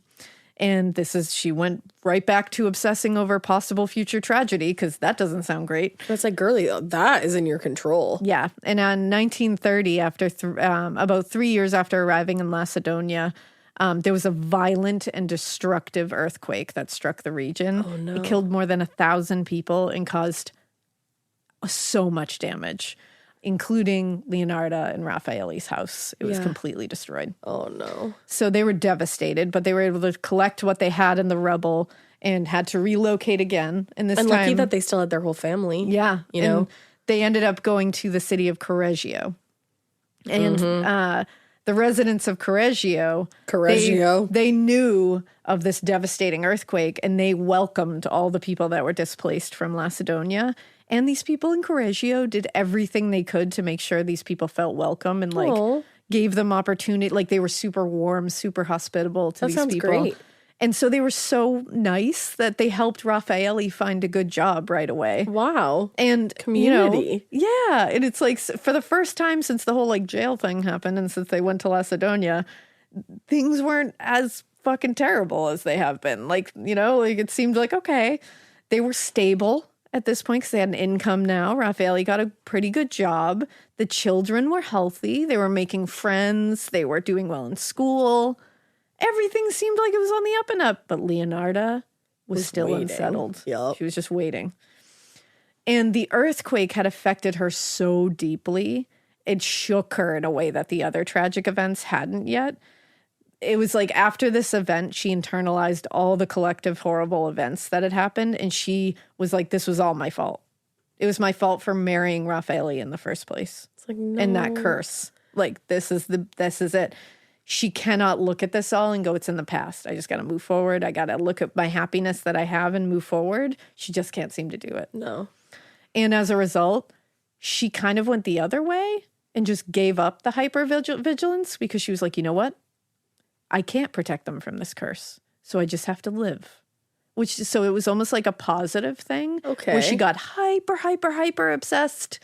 And she went right back to obsessing over possible future tragedy, because that doesn't sound great. That's girly, that is in your control. Yeah. And on 1930, after about 3 years after arriving in Macedonia, There was a violent and destructive earthquake that struck the region. Oh, no. It killed more than 1,000 people and caused so much damage, including Leonarda and Raffaele's house. It was completely destroyed. Oh, no. So they were devastated, but they were able to collect what they had in the rubble and had to relocate again. And this And time, lucky that they still had their whole family. yeah, You know? and they ended up going to the city of Correggio. And the residents of Correggio, they knew of this devastating earthquake, and they welcomed all the people that were displaced from Macedonia. And these people in Correggio did everything they could to make sure these people felt welcome and like gave them opportunity. Like they were super warm, super hospitable to That these sounds people. great. And so they were so nice that they helped Raffaele find a good job right away. Wow. And Community. yeah. And it's like for the first time since the whole like jail thing happened and since they went to Macedonia, things weren't as fucking terrible as they have been. Like, like it seemed like, okay, they were stable at this point because they had an income now. Raffaele got a pretty good job. The children were healthy. They were making friends. They were doing well in school. Everything seemed like it was on the up and up, but Leonarda was still waiting. unsettled. Yep. She was just waiting. And the earthquake had affected her so deeply, it shook her in a way that the other tragic events hadn't yet. It was like after this event, she internalized all the collective horrible events that had happened, and she was like, this was all my fault. It was my fault for marrying Raffaele in the first place. It's like, no. And that curse. Like, this is it. She cannot look at this all and go, it's in the past. I just got to move forward. I got to look at my happiness that I have and move forward. She just can't seem to do it. No. And as a result, she kind of went the other way and just gave up the hypervigilance because she was like, you know what? I can't protect them from this curse. So I just have to live. So it was almost like a positive thing. Okay. Where she got hyper obsessed.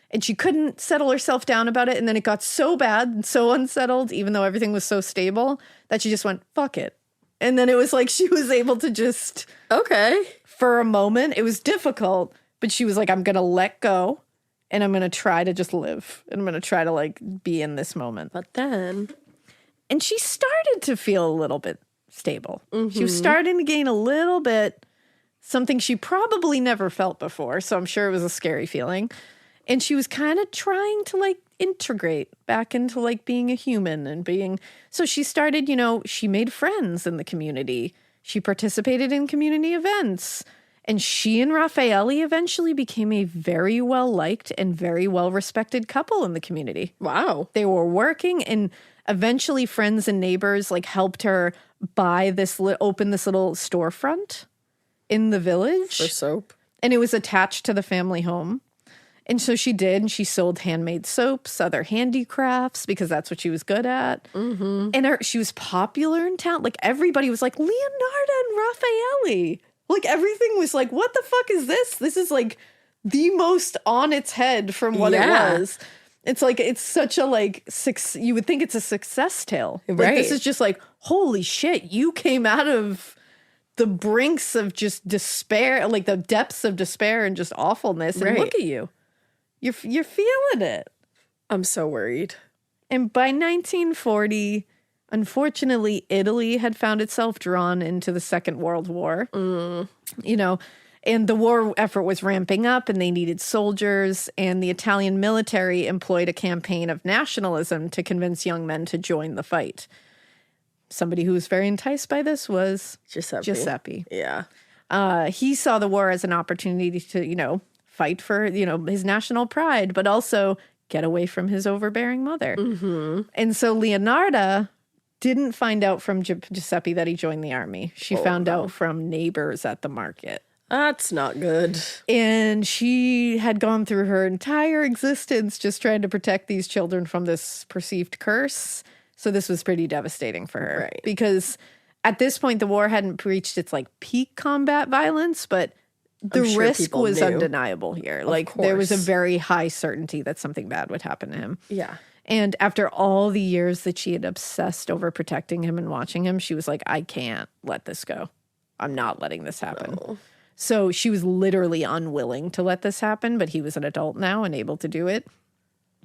And she couldn't settle herself down about it. And then it got so bad and so unsettled, even though everything was so stable, that she just went, fuck it. And then it was like she was able to just, Okay. for a moment, it was difficult, but she was like, I'm going to let go and I'm going to try to just live. And I'm going to try to like be in this moment. But then. And she started to feel a little bit stable. She was starting to gain a little bit, something she probably never felt before. So I'm sure it was a scary feeling. And she was kind of trying to like integrate back into like being a human and being, so she started, she made friends in the community. She participated in community events. And she and Raffaele eventually became a very well-liked and very well-respected couple in the community. Wow. They were working, and eventually friends and neighbors like helped her buy open this little storefront in the village. For soap. And it was attached to the family home. And so she did, and she sold handmade soaps, other handicrafts, because that's what she was good at. Mm-hmm. And she was popular in town. Like, everybody was like, Leonarda and Raffaele. Like, everything was like, what the fuck is this? This is, like, the most on its head from what it was. It's like, it's such a, like, you would think it's a success tale. Like, Right. this is just like, holy shit, you came out of the brinks of just despair, like the depths of despair and just awfulness. And look at you. You're feeling it. I'm so worried. And by 1940, unfortunately, Italy had found itself drawn into the Second World War. And the war effort was ramping up, and they needed soldiers, and the Italian military employed a campaign of nationalism to convince young men to join the fight. Somebody who was very enticed by this was Giuseppe. Yeah. He saw the war as an opportunity to, fight for, his national pride, but also get away from his overbearing mother. Mm-hmm. And so Leonarda didn't find out from Giuseppe that he joined the army. She found out from neighbors at the market. That's not good. And she had gone through her entire existence just trying to protect these children from this perceived curse. So this was pretty devastating for her. Right. Because at this point, the war hadn't reached its like peak combat violence, but the risk was undeniable here. Like there was a very high certainty that something bad would happen to him. Yeah. And after all the years that she had obsessed over protecting him and watching him, she was like, I can't let this go. I'm not letting this happen. No. So she was literally unwilling to let this happen, but he was an adult now and able to do it.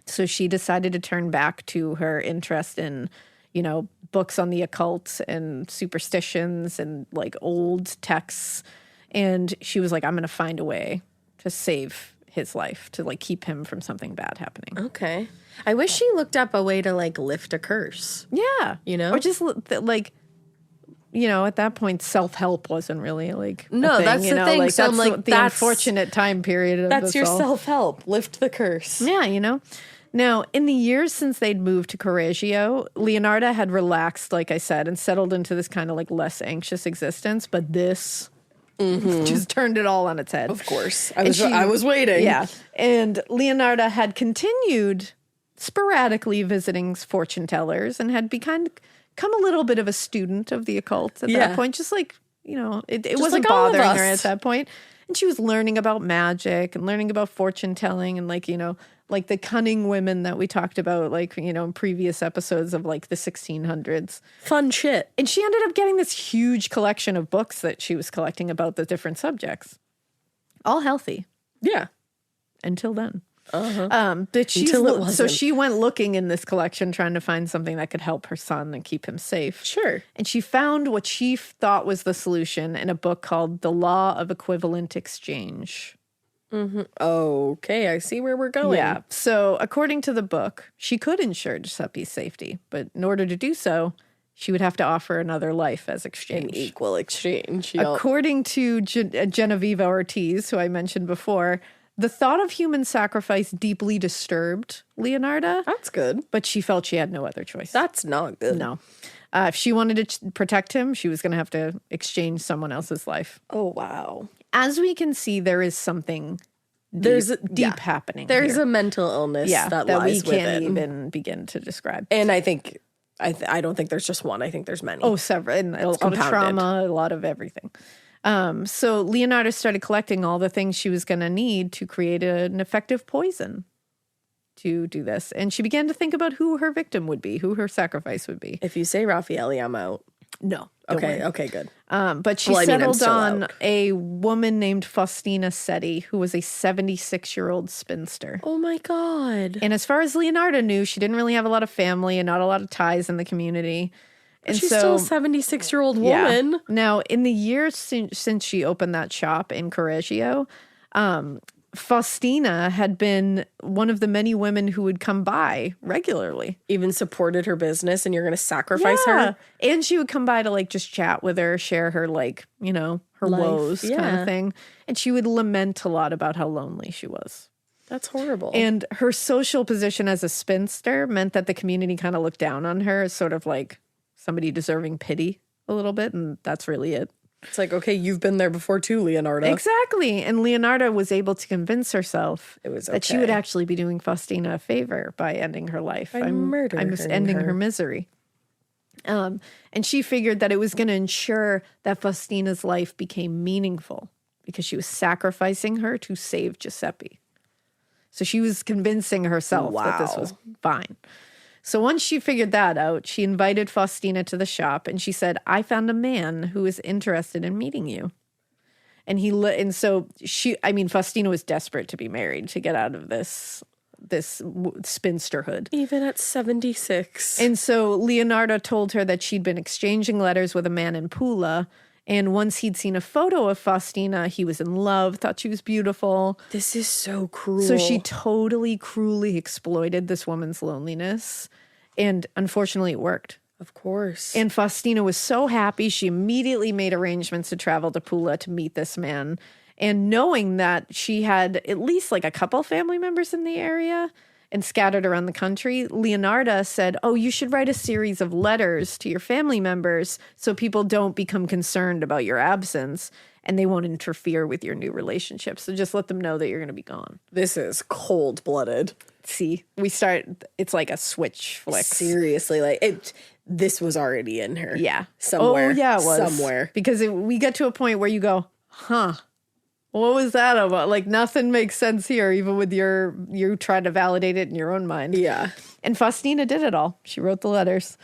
So she decided to turn back to her interest in, books on the occult and superstitions and like old texts. And she was like, I'm going to find a way to save his life, to like keep him from something bad happening. Okay. I wish she looked up a way to like lift a curse. Yeah. Or just like, at that point, self-help wasn't really like a No, thing, that's the thing. Like, So I'm like, the that's- unfortunate time period of That's this your all. self-help. Lift the curse. Yeah. Now, in the years since they'd moved to Correggio, Leonarda had relaxed, like I said, and settled into this kind of like less anxious existence. But this just turned it all on its head. Of course. And I was waiting. Yeah. And Leonarda had continued sporadically visiting fortune tellers and had become a little bit of a student of the occult at that point. Just like, it wasn't like all of bothering her us. at that point. And she was learning about magic and learning about fortune telling and like, like the cunning women that we talked about, like, in previous episodes of like the 1600s. Fun shit. And she ended up getting this huge collection of books that she was collecting about the different subjects. All healthy Yeah. until then. Uh-huh. But Until it wasn't. so she went looking in this collection trying to find something that could help her son and keep him safe. Sure. And she found what she thought was the solution in a book called The Law of Equivalent Exchange. Okay, I see where we're going. Yeah. So according to the book, she could ensure Giuseppe's safety, but in order to do so, she would have to offer another life as exchange. An equal exchange. Yep. According to Genevieve Ortiz, who I mentioned before, the thought of human sacrifice deeply disturbed Leonarda, That's good. but she felt she had no other choice. That's not good. No. If she wanted to protect him, she was going to have to exchange someone else's life. Oh, wow. As we can see, there is something deep happening. There's here. a mental illness that we lies can't within. even begin to describe. And I think, I don't think there's just one. I think there's many. Oh, several. And a lot of compounded. trauma, a lot of everything. So Leonarda started collecting all the things she was going to need to create an effective poison to do this. And she began to think about who her victim would be, who her sacrifice would be. If you say Raffaele, I'm out. No. don't worry. Okay, good. But she Well, I mean, I'm settled still on out. a woman named Faustina Setti, who was a 76-year-old spinster. Oh my God. And as far as Leonarda knew, she didn't really have a lot of family and not a lot of ties in the community. And She's so, still a 76-year-old yeah. woman. Now, in the years since she opened that shop in Correggio, Faustina had been one of the many women who would come by regularly. Even supported her business, and you're going to sacrifice her? And she would come by to like just chat with her, share her like, her Life, woes kind yeah. of thing. And she would lament a lot about how lonely she was. That's horrible. And her social position as a spinster meant that the community kind of looked down on her as sort of like somebody deserving pity a little bit. And that's really it. It's like, okay, you've been there before too, Leonarda. Exactly. And Leonarda was able to convince herself that she would okay. actually be doing Faustina a favor by ending her life. By I'm murdering ending her. her misery. And she figured that it was going to ensure that Faustina's life became meaningful because she was sacrificing her to save Giuseppe. So she was convincing herself that this was fine. So once she figured that out, she invited Faustina to the shop and she said, I found a man who is interested in meeting you. And Faustina was desperate to be married, to get out of this spinsterhood. Even at 76. And so Leonarda told her that she'd been exchanging letters with a man in Pula. And once he'd seen a photo of Faustina, he was in love, thought she was beautiful. This is so cruel. So she totally cruelly exploited this woman's loneliness. And unfortunately, it worked. Of course. And Faustina was so happy, she immediately made arrangements to travel to Pula to meet this man. And knowing that she had at least like a couple family members in the area and scattered around the country, Leonarda said, oh, you should write a series of letters to your family members so people don't become concerned about your absence and they won't interfere with your new relationship. So just let them know that you're going to be gone. This is cold-blooded. See, it's like a switch flick. Seriously, this was already in her. Yeah. Somewhere. Oh, yeah, it was. Somewhere. Because we get to a point where you go, huh, what was that about? Like, nothing makes sense here, even with you trying to validate it in your own mind. Yeah. And Faustina did it all. She wrote the letters.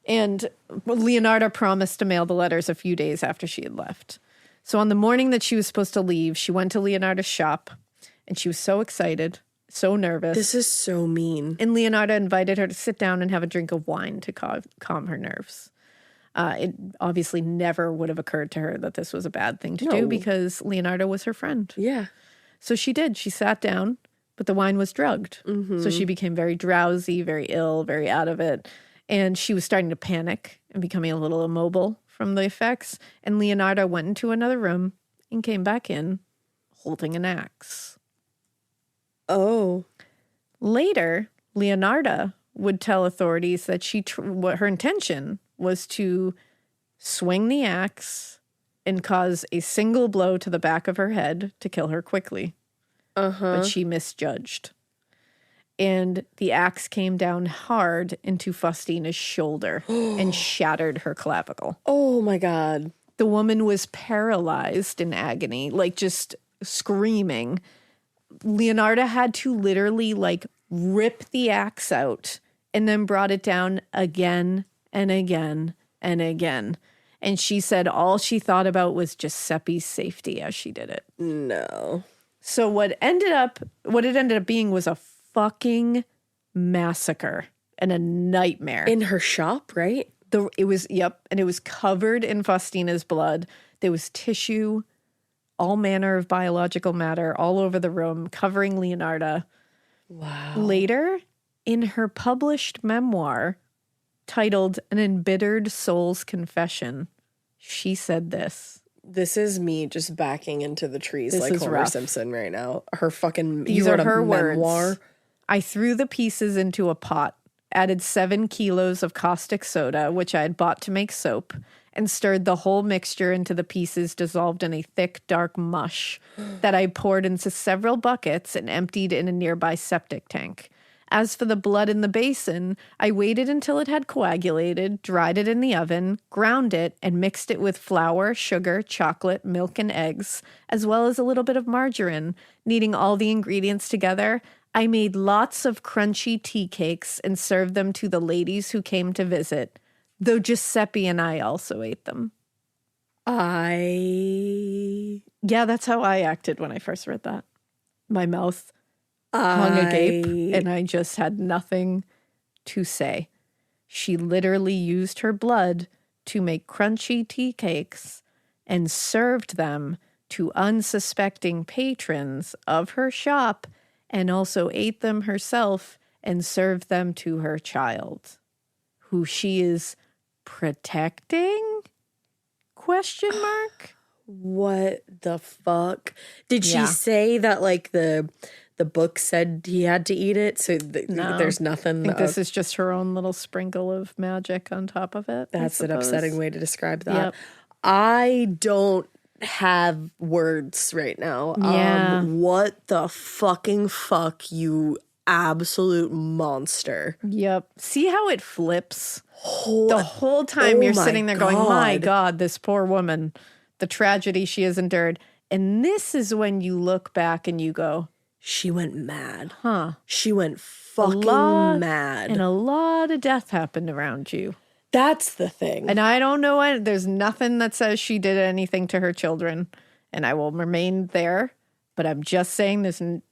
And Leonarda promised to mail the letters a few days after she had left. So on the morning that she was supposed to leave, she went to Leonarda's shop, and she was so excited. so nervous. This is so mean. And Leonarda invited her to sit down and have a drink of wine to calm her nerves. It obviously never would have occurred to her that this was a bad thing to do because Leonarda was her friend. Yeah. So she did. She sat down, but the wine was drugged. So she became very drowsy, very ill, very out of it. And she was starting to panic and becoming a little immobile from the effects. And Leonarda went into another room and came back in holding an axe. Oh. Later, Leonarda would tell authorities that what her intention was to swing the axe and cause a single blow to the back of her head to kill her quickly. But she misjudged. And the axe came down hard into Faustina's shoulder and shattered her clavicle. Oh my God. The woman was paralyzed in agony, like just screaming. Leonarda had to literally like rip the axe out and then brought it down again and again and again. And she said all she thought about was Giuseppe's safety as she did it. No. So what it ended up being was a fucking massacre and a nightmare. In her shop, right? And it was covered in Faustina's blood. There was tissue, all manner of biological matter all over the room, covering Leonarda. Wow. Later, in her published memoir titled An Embittered Soul's Confession, she said this. This is me just backing into the trees This like is Homer rough. Simpson right now. Her fucking... These you are wrote a her memoir? words. I threw the pieces into a pot, added 7 kilos of caustic soda, which I had bought to make soap, and stirred the whole mixture into the pieces dissolved in a thick, dark mush that I poured into several buckets and emptied in a nearby septic tank. As for the blood in the basin, I waited until it had coagulated, dried it in the oven, ground it, and mixed it with flour, sugar, chocolate, milk, and eggs, as well as a little bit of margarine. Kneading all the ingredients together, I made lots of crunchy tea cakes and served them to the ladies who came to visit, though Giuseppe and I also ate them. Yeah, that's how I acted when I first read that. My mouth hung agape, and I just had nothing to say. She literally used her blood to make crunchy tea cakes and served them to unsuspecting patrons of her shop and also ate them herself and served them to her child, who she is protecting? Question mark? What the fuck? Did she Yeah. say that like the book said he had to eat it? So No. there's nothing. I think this is just her own little sprinkle of magic on top of it. That's an upsetting way to describe that. Yep. I don't have words right now. Yeah. What the fucking fuck, you absolute monster. Yep. See how it flips? The whole time Oh you're my sitting there going, my God. God, this poor woman, the tragedy she has endured. And this is when you look back and you go, She went mad. huh. She went fucking mad. And a lot of death happened around you. That's the thing. And I don't know, there's nothing that says she did anything to her children. And I will remain there. But I'm just saying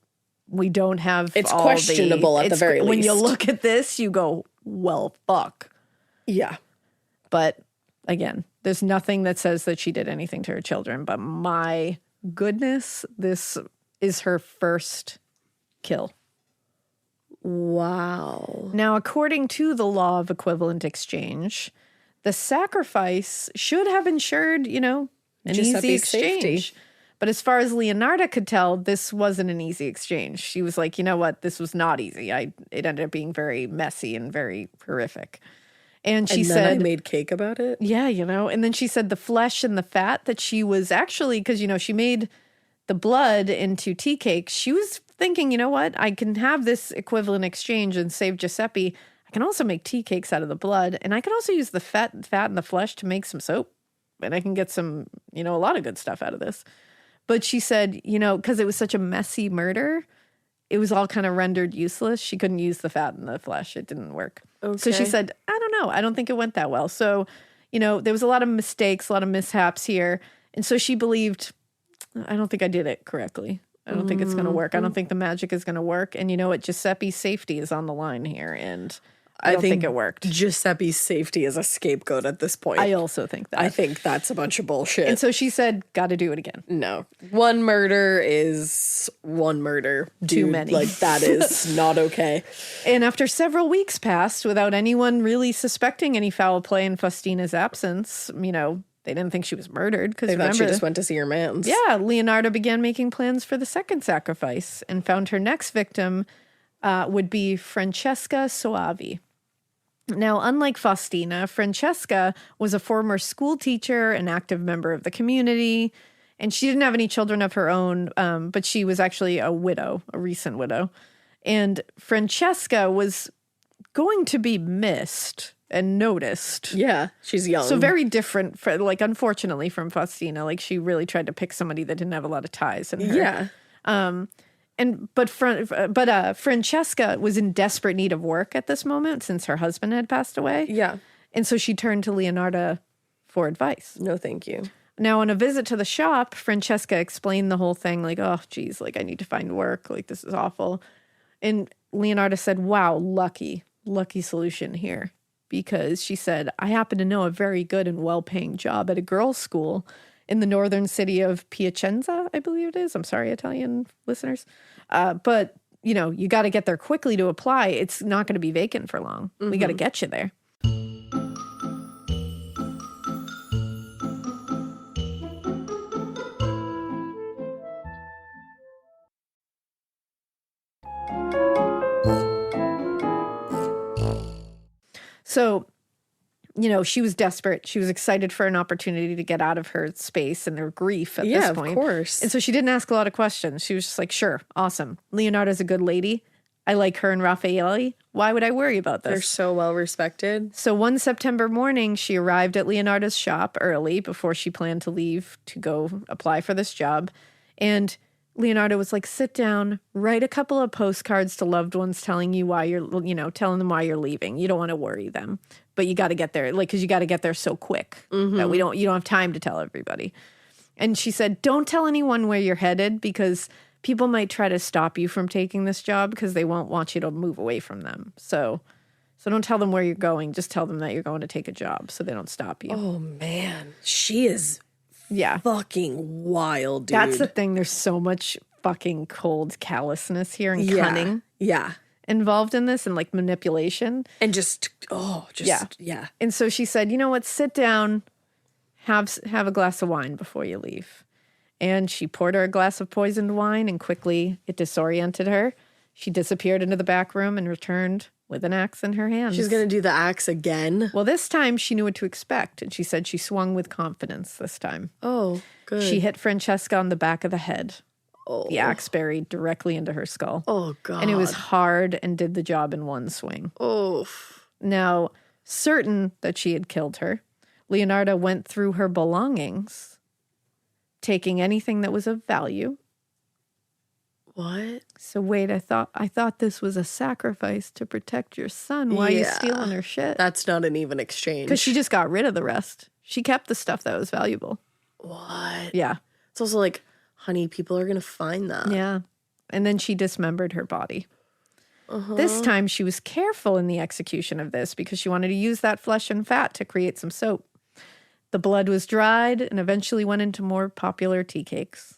we don't have It's all questionable at the very When you least. look at this, you go, well, fuck. Yeah. But again, there's nothing that says that she did anything to her children. But my goodness, this is her first kill. Wow. Now, according to the law of equivalent exchange, the sacrifice should have ensured, an easy Giuseppe's exchange. safety. But as far as Leonarda could tell, this wasn't an easy exchange. She was like, you know what? This was not easy. It ended up being very messy and very horrific. And she And then said, I made cake about it. yeah, and then she said the flesh and the fat that she was actually, because, she made the blood into tea cakes. She was thinking, you know what? I can have this equivalent exchange and save Giuseppe. I can also make tea cakes out of the blood. And I can also use the fat and the flesh to make some soap. And I can get some, a lot of good stuff out of this. But she said, because it was such a messy murder, it was all kind of rendered useless. She couldn't use the fat and the flesh. It didn't work. So she Okay. said, I don't know. I don't think it went that well. So, there was a lot of mistakes, a lot of mishaps here. And so she believed, I don't think I did it correctly. I don't think it's going to work. I don't think the magic is going to work. And you know what? Giuseppe's safety is on the line here. And I don't think it worked. Giuseppe's safety is a scapegoat at this point. I also think that. I think that's a bunch of bullshit. And so she said, got to do it again. No. One murder is one murder. Dude, Too many. Like, that is not okay. And after several weeks passed without anyone really suspecting any foul play in Faustina's absence, you know, they didn't think she was murdered. Because They thought she just went to see her mans. Yeah, Leonarda began making plans for the second sacrifice and found her next victim would be Francesca Soavi. Now, unlike Faustina, Francesca was a former school teacher, an active member of the community, and she didn't have any children of her own, but she was actually a widow, a recent widow. And Francesca was going to be missed and noticed. Yeah, she's young. So very different, unfortunately, from Faustina. Like, she really tried to pick somebody that didn't have a lot of ties in her. Yeah. But Francesca was in desperate need of work at this moment since her husband had passed away. Yeah. And so she turned to Leonarda for advice. No, thank you. Now, on a visit to the shop, Francesca explained the whole thing, like, oh, geez, like, I need to find work. Like, this is awful. And Leonarda said, wow, lucky solution here. Because she said, I happen to know a very good and well-paying job at a girls' school in the northern city of Piacenza, I believe it is. I'm sorry, Italian listeners. But, you know, you got to get there quickly to apply. It's not going to be vacant for long. We got to get you there. So, you know, she was desperate. She was excited for an opportunity to get out of her space and her grief at this point. Yeah, of course. And so she didn't ask a lot of questions. She was just like, sure, awesome. Leonarda's a good lady. I like her and Raffaele. Why would I worry about this? They're so well respected. So one September morning, she arrived at Leonarda's shop early before she planned to leave to go apply for this job. And Leonarda was like, sit down, write a couple of postcards to loved ones telling you why you're, you know, telling them why you're leaving. You don't want to worry them, but you got to get there, like, because you got to get there so quick that you don't have time to tell everybody. And she said, don't tell anyone where you're headed because people might try to stop you from taking this job because they won't want you to move away from them. So don't tell them where you're going. Just tell them that you're going to take a job so they don't stop you. Oh, man. She is Yeah. fucking wild, dude. That's the thing. There's so much fucking cold callousness here and cunning Yeah. involved in this and like manipulation. And yeah. And so she said, you know what, sit down, have a glass of wine before you leave. And she poured her a glass of poisoned wine and quickly it disoriented her. She disappeared into the back room and returned with an axe in her hands. She's going to do the axe again. Well, this time she knew what to expect. And she said she swung with confidence this time. Oh, good. She hit Francesca on the back of the head. Oh. The axe buried directly into her skull. Oh, God. And it was hard and did the job in one swing. Oh. Now, certain that she had killed her, Leonarda went through her belongings, taking anything that was of value. What? So wait, I thought this was a sacrifice to protect your son. Why are you stealing her shit? That's not an even exchange. Because she just got rid of the rest. She kept the stuff that was valuable. What? Yeah. It's also like, honey, people are going to find that. Yeah. And then she dismembered her body. This time she was careful in the execution of this because she wanted to use that flesh and fat to create some soap. The blood was dried and eventually went into more popular tea cakes.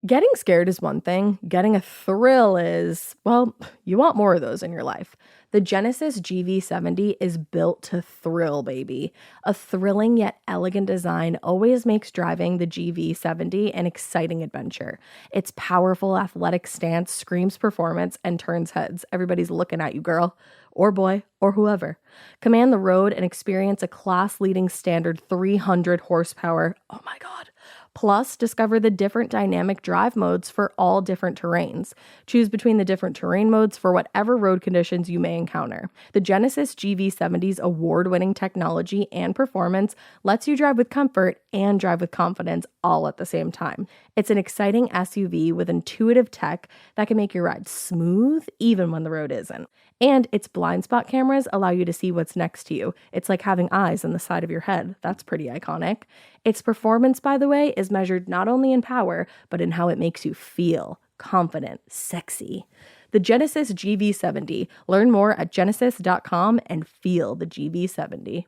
Getting scared is one thing. Getting a thrill is, well, you want more of those in your life. The Genesis GV70 is built to thrill, baby. A thrilling yet elegant design always makes driving the GV70 an exciting adventure. Its powerful athletic stance screams performance and turns heads. Everybody's looking at you, girl, or boy, or whoever. Command the road and experience a class-leading standard 300 horsepower. Oh my God. Plus, discover the different dynamic drive modes for all different terrains. Choose between the different terrain modes for whatever road conditions you may encounter. The Genesis GV70's award-winning technology and performance lets you drive with comfort and drive with confidence all at the same time. It's an exciting SUV with intuitive tech that can make your ride smooth even when the road isn't. And its blind spot cameras allow you to see what's next to you. It's like having eyes on the side of your head. That's pretty iconic. Its performance, by the way, is measured not only in power, but in how it makes you feel confident, sexy. The Genesis GV70. Learn more at genesis.com and feel the GV70.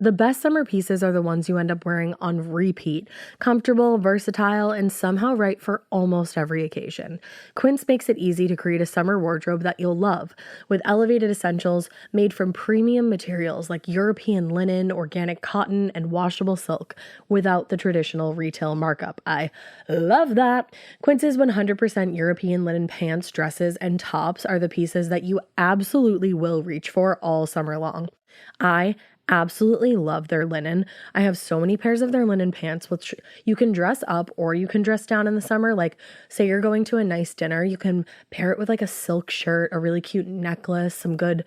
The best summer pieces are the ones you end up wearing on repeat. Comfortable, versatile, and somehow right for almost every occasion. Quince makes it easy to create a summer wardrobe that you'll love, with elevated essentials made from premium materials like European linen, organic cotton, and washable silk, without the traditional retail markup. I love that! Quince's 100% European linen pants, dresses, and tops are the pieces that you absolutely will reach for all summer long. I absolutely love their linen. I have so many pairs of their linen pants, which you can dress up or you can dress down in the summer. Like, say you're going to a nice dinner, you can pair it with like a silk shirt, a really cute necklace, some good,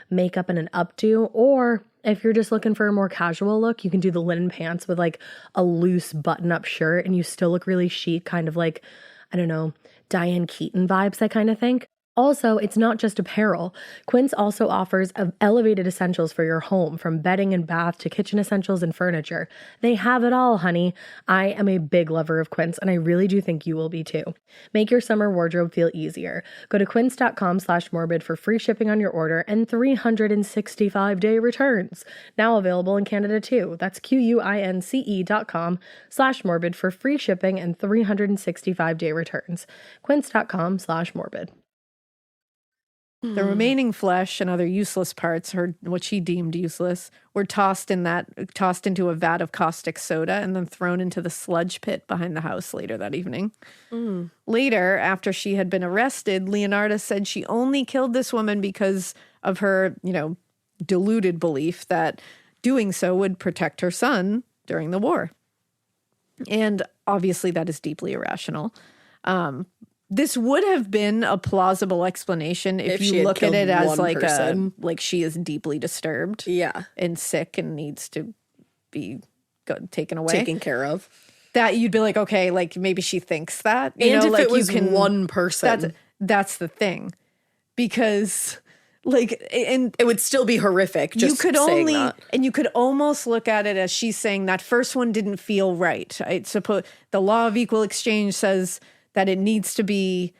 makeup and an updo. Or if you're just looking for a more casual look, you can do the linen pants with like a loose button-up shirt and you still look really chic, kind of like, I don't know, Diane Keaton vibes, I kind of think. Also, it's not just apparel. Quince also offers elevated essentials for your home, from bedding and bath to kitchen essentials and furniture. They have it all, honey. I am a big lover of Quince, and I really do think you will be too. Make your summer wardrobe feel easier. Go to quince.com/morbid for free shipping on your order and 365-day returns. Now available in Canada too. That's QUINCE.com/morbid for free shipping and 365-day returns. Quince.com/morbid. The remaining flesh and other useless parts, what she deemed useless, were tossed into a vat of caustic soda and then thrown into the sludge pit behind the house later that evening. Later, after she had been arrested, Leonarda said she only killed this woman because of her, deluded belief that doing so would protect her son during the war. And obviously that is deeply irrational. This would have been a plausible explanation if you look at it as like she is deeply disturbed, and sick and needs to be taken care of. That you'd be like, okay, like maybe she thinks that. And if it was one person, that's the thing, because and it would still be horrific. Just saying that. And you could almost look at it as she's saying that first one didn't feel right. I suppose the law of equal exchange says that it needs to be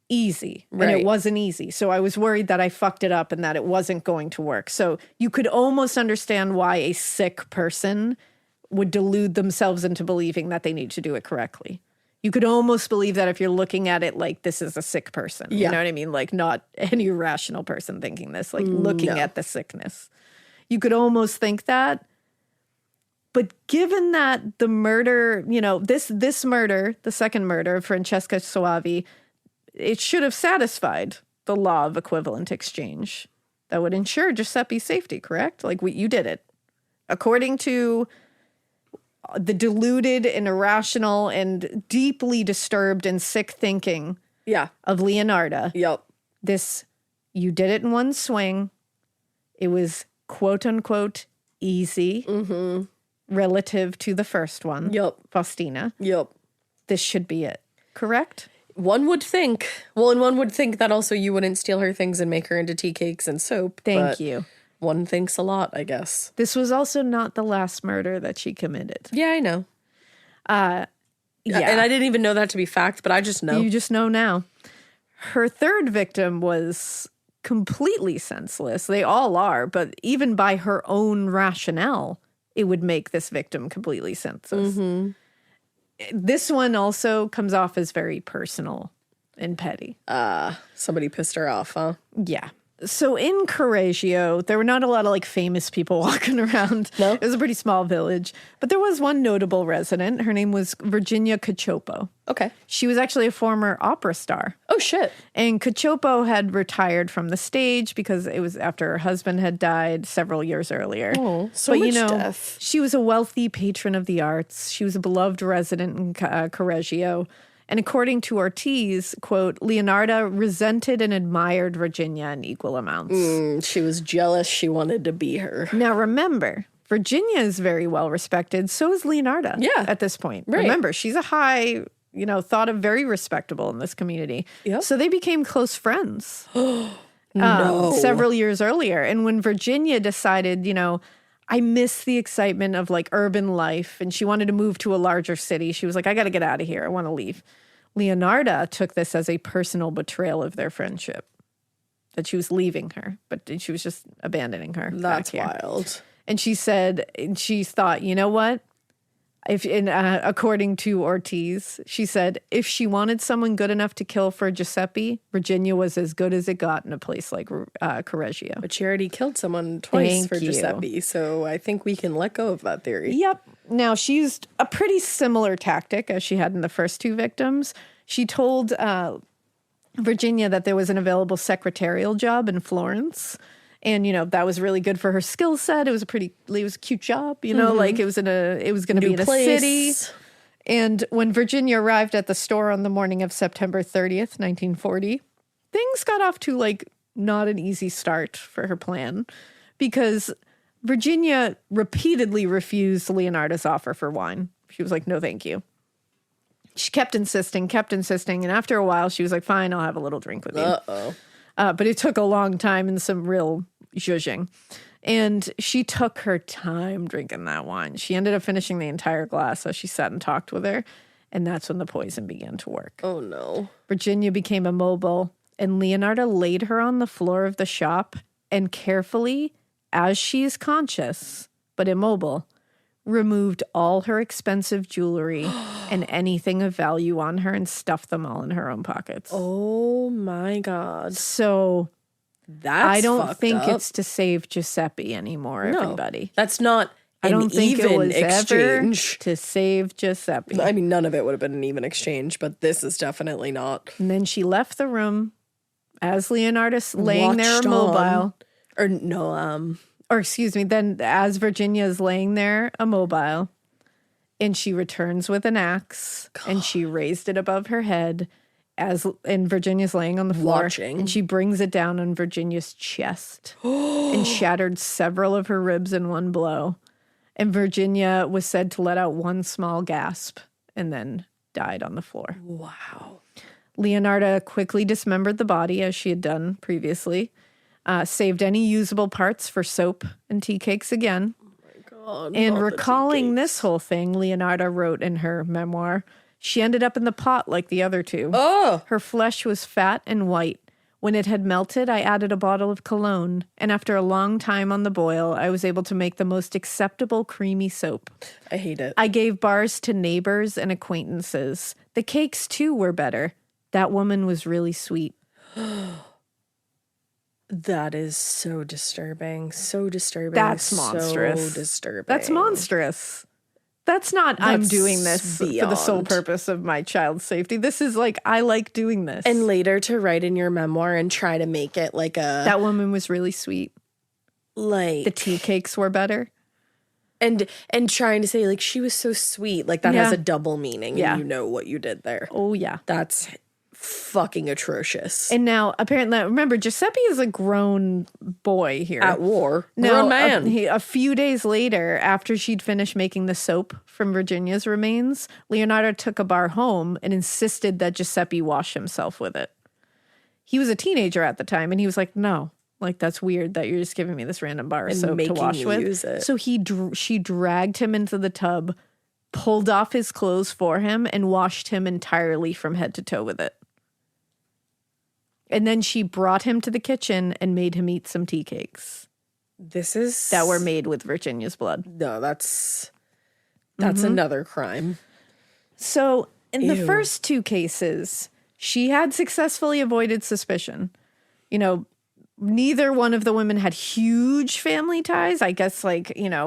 easy, and it wasn't easy. So I was worried that I fucked it up and that it wasn't going to work. So you could almost understand why a sick person would delude themselves into believing that they need to do it correctly. You could almost believe that if you're looking at it like this is a sick person. You know what I mean? Like not any rational person thinking this, like looking at the sickness. You could almost think that. But given that the murder, this murder, the second murder of Francesca Soavi, it should have satisfied the law of equivalent exchange that would ensure Giuseppe's safety, correct? Like you did it. According to the deluded and irrational and deeply disturbed and sick thinking of Leonarda. You did it in one swing. It was quote unquote easy. Relative to the first one, Faustina. This should be it, correct? One would think. Well, and one would think that also you wouldn't steal her things and make her into tea cakes and soap. Thank you. One thinks a lot, I guess. This was also not the last murder that she committed. Yeah, I know. And I didn't even know that to be fact, but I just know. You just know now. Her third victim was completely senseless. They all are, but even by her own rationale, it would make this victim completely senseless. This one also comes off as very personal and petty. Somebody pissed her off, huh? Yeah. So in Correggio, there were not a lot of famous people walking around. No? It was a pretty small village. But there was one notable resident. Her name was Virginia Cacioppo. Okay. She was actually a former opera star. Oh, shit. And Cacioppo had retired from the stage because it was after her husband had died several years earlier. Oh, so much death. She was a wealthy patron of the arts. She was a beloved resident in Correggio. And according to Ortiz, quote, Leonarda resented and admired Virginia in equal amounts. She was jealous. She wanted to be her. Now remember, Virginia is very well respected. So is Leonarda. Yeah. At this point. Right. Remember, she's a high, thought of very respectable in this community. Yep. So they became close friends. No. Several years earlier. And when Virginia decided, I miss the excitement of like urban life, and she wanted to move to a larger city, she was like, I got to get out of here. I want to leave. Leonarda took this as a personal betrayal of their friendship, that she was leaving her, but she was just abandoning her. That's wild. And she thought, you know what? According to Ortiz, she said, if she wanted someone good enough to kill for Giuseppe, Virginia was as good as it got in a place like Correggio. But she already killed someone twice Thank for you. Giuseppe, so I think we can let go of that theory. Yep. Now, she used a pretty similar tactic as she had in the first two victims. She told Virginia that there was an available secretarial job in Florence. And, that was really good for her skill set. It was a cute job, like it was going to be in a city. And when Virginia arrived at the store on the morning of September 30th, 1940, things got off to like not an easy start for her plan, because Virginia repeatedly refused Leonarda's offer for wine. She was like, no, thank you. She kept insisting. And after a while, she was like, fine, I'll have a little drink with you. Uh-oh. But it took a long time and some real zhuzhing. And she took her time drinking that wine. She ended up finishing the entire glass as she sat and talked with her. And that's when the poison began to work. Oh, no. Virginia became immobile, and Leonarda laid her on the floor of the shop and carefully, as she is conscious but immobile, removed all her expensive jewelry and anything of value on her and stuffed them all in her own pockets. Oh, my God. So That's I don't fucked think up. it's to save Giuseppe anymore, everybody. That's not I an don't think even it was exchange. ever to save Giuseppe. I mean, none of it would have been an even exchange, but this is definitely not. And then she left the room as Leonarda's laying there Watched immobile. on. Or no, Or excuse me, then as Virginia is laying there immobile, and she returns with an axe, and she raised it above her head, and Virginia's laying on the floor, Watching. and she brings it down on Virginia's chest and shattered several of her ribs in one blow. And Virginia was said to let out one small gasp and then died on the floor. Wow. Leonarda quickly dismembered the body, as she had done previously, saved any usable parts for soap and tea cakes again. God, And not the recalling tea this whole thing, Leonarda wrote in her memoir, she ended up in the pot like the other two. Oh, Her flesh was fat and white. When it had melted, I added a bottle of cologne, and after a long time on the boil, I was able to make the most acceptable creamy soap. I hate it. I gave bars to neighbors and acquaintances. The cakes, too, were better. That woman was really sweet. That is so disturbing. So disturbing. That's monstrous. So disturbing. That's monstrous. That's not, I'm That's doing this for the sole beyond. purpose of my child's safety. This is like, I like doing this. And later to write in your memoir and try to make it like a that woman was really sweet. like The tea cakes were better. and trying to say like she was so sweet. Like that has Yeah. a double meaning. Yeah. And you know what you did there. Oh, yeah. That's fucking atrocious. And now, apparently, remember, Giuseppe is a grown boy here. At war. No, Grown man. A few days later, after she'd finished making the soap from Virginia's remains, Leonardo took a bar home and insisted that Giuseppe wash himself with it. He was a teenager at the time, and he was like, no, like, that's weird that you're just giving me this random bar of And soap to making wash me with. use it. So she dragged him into the tub, pulled off his clothes for him, and washed him entirely from head to toe with it. And then she brought him to the kitchen and made him eat some tea cakes This is that were made with Virginia's blood. No, that's another crime. So in the Ew. first two cases, she had successfully avoided suspicion. Neither one of the women had huge family ties. I guess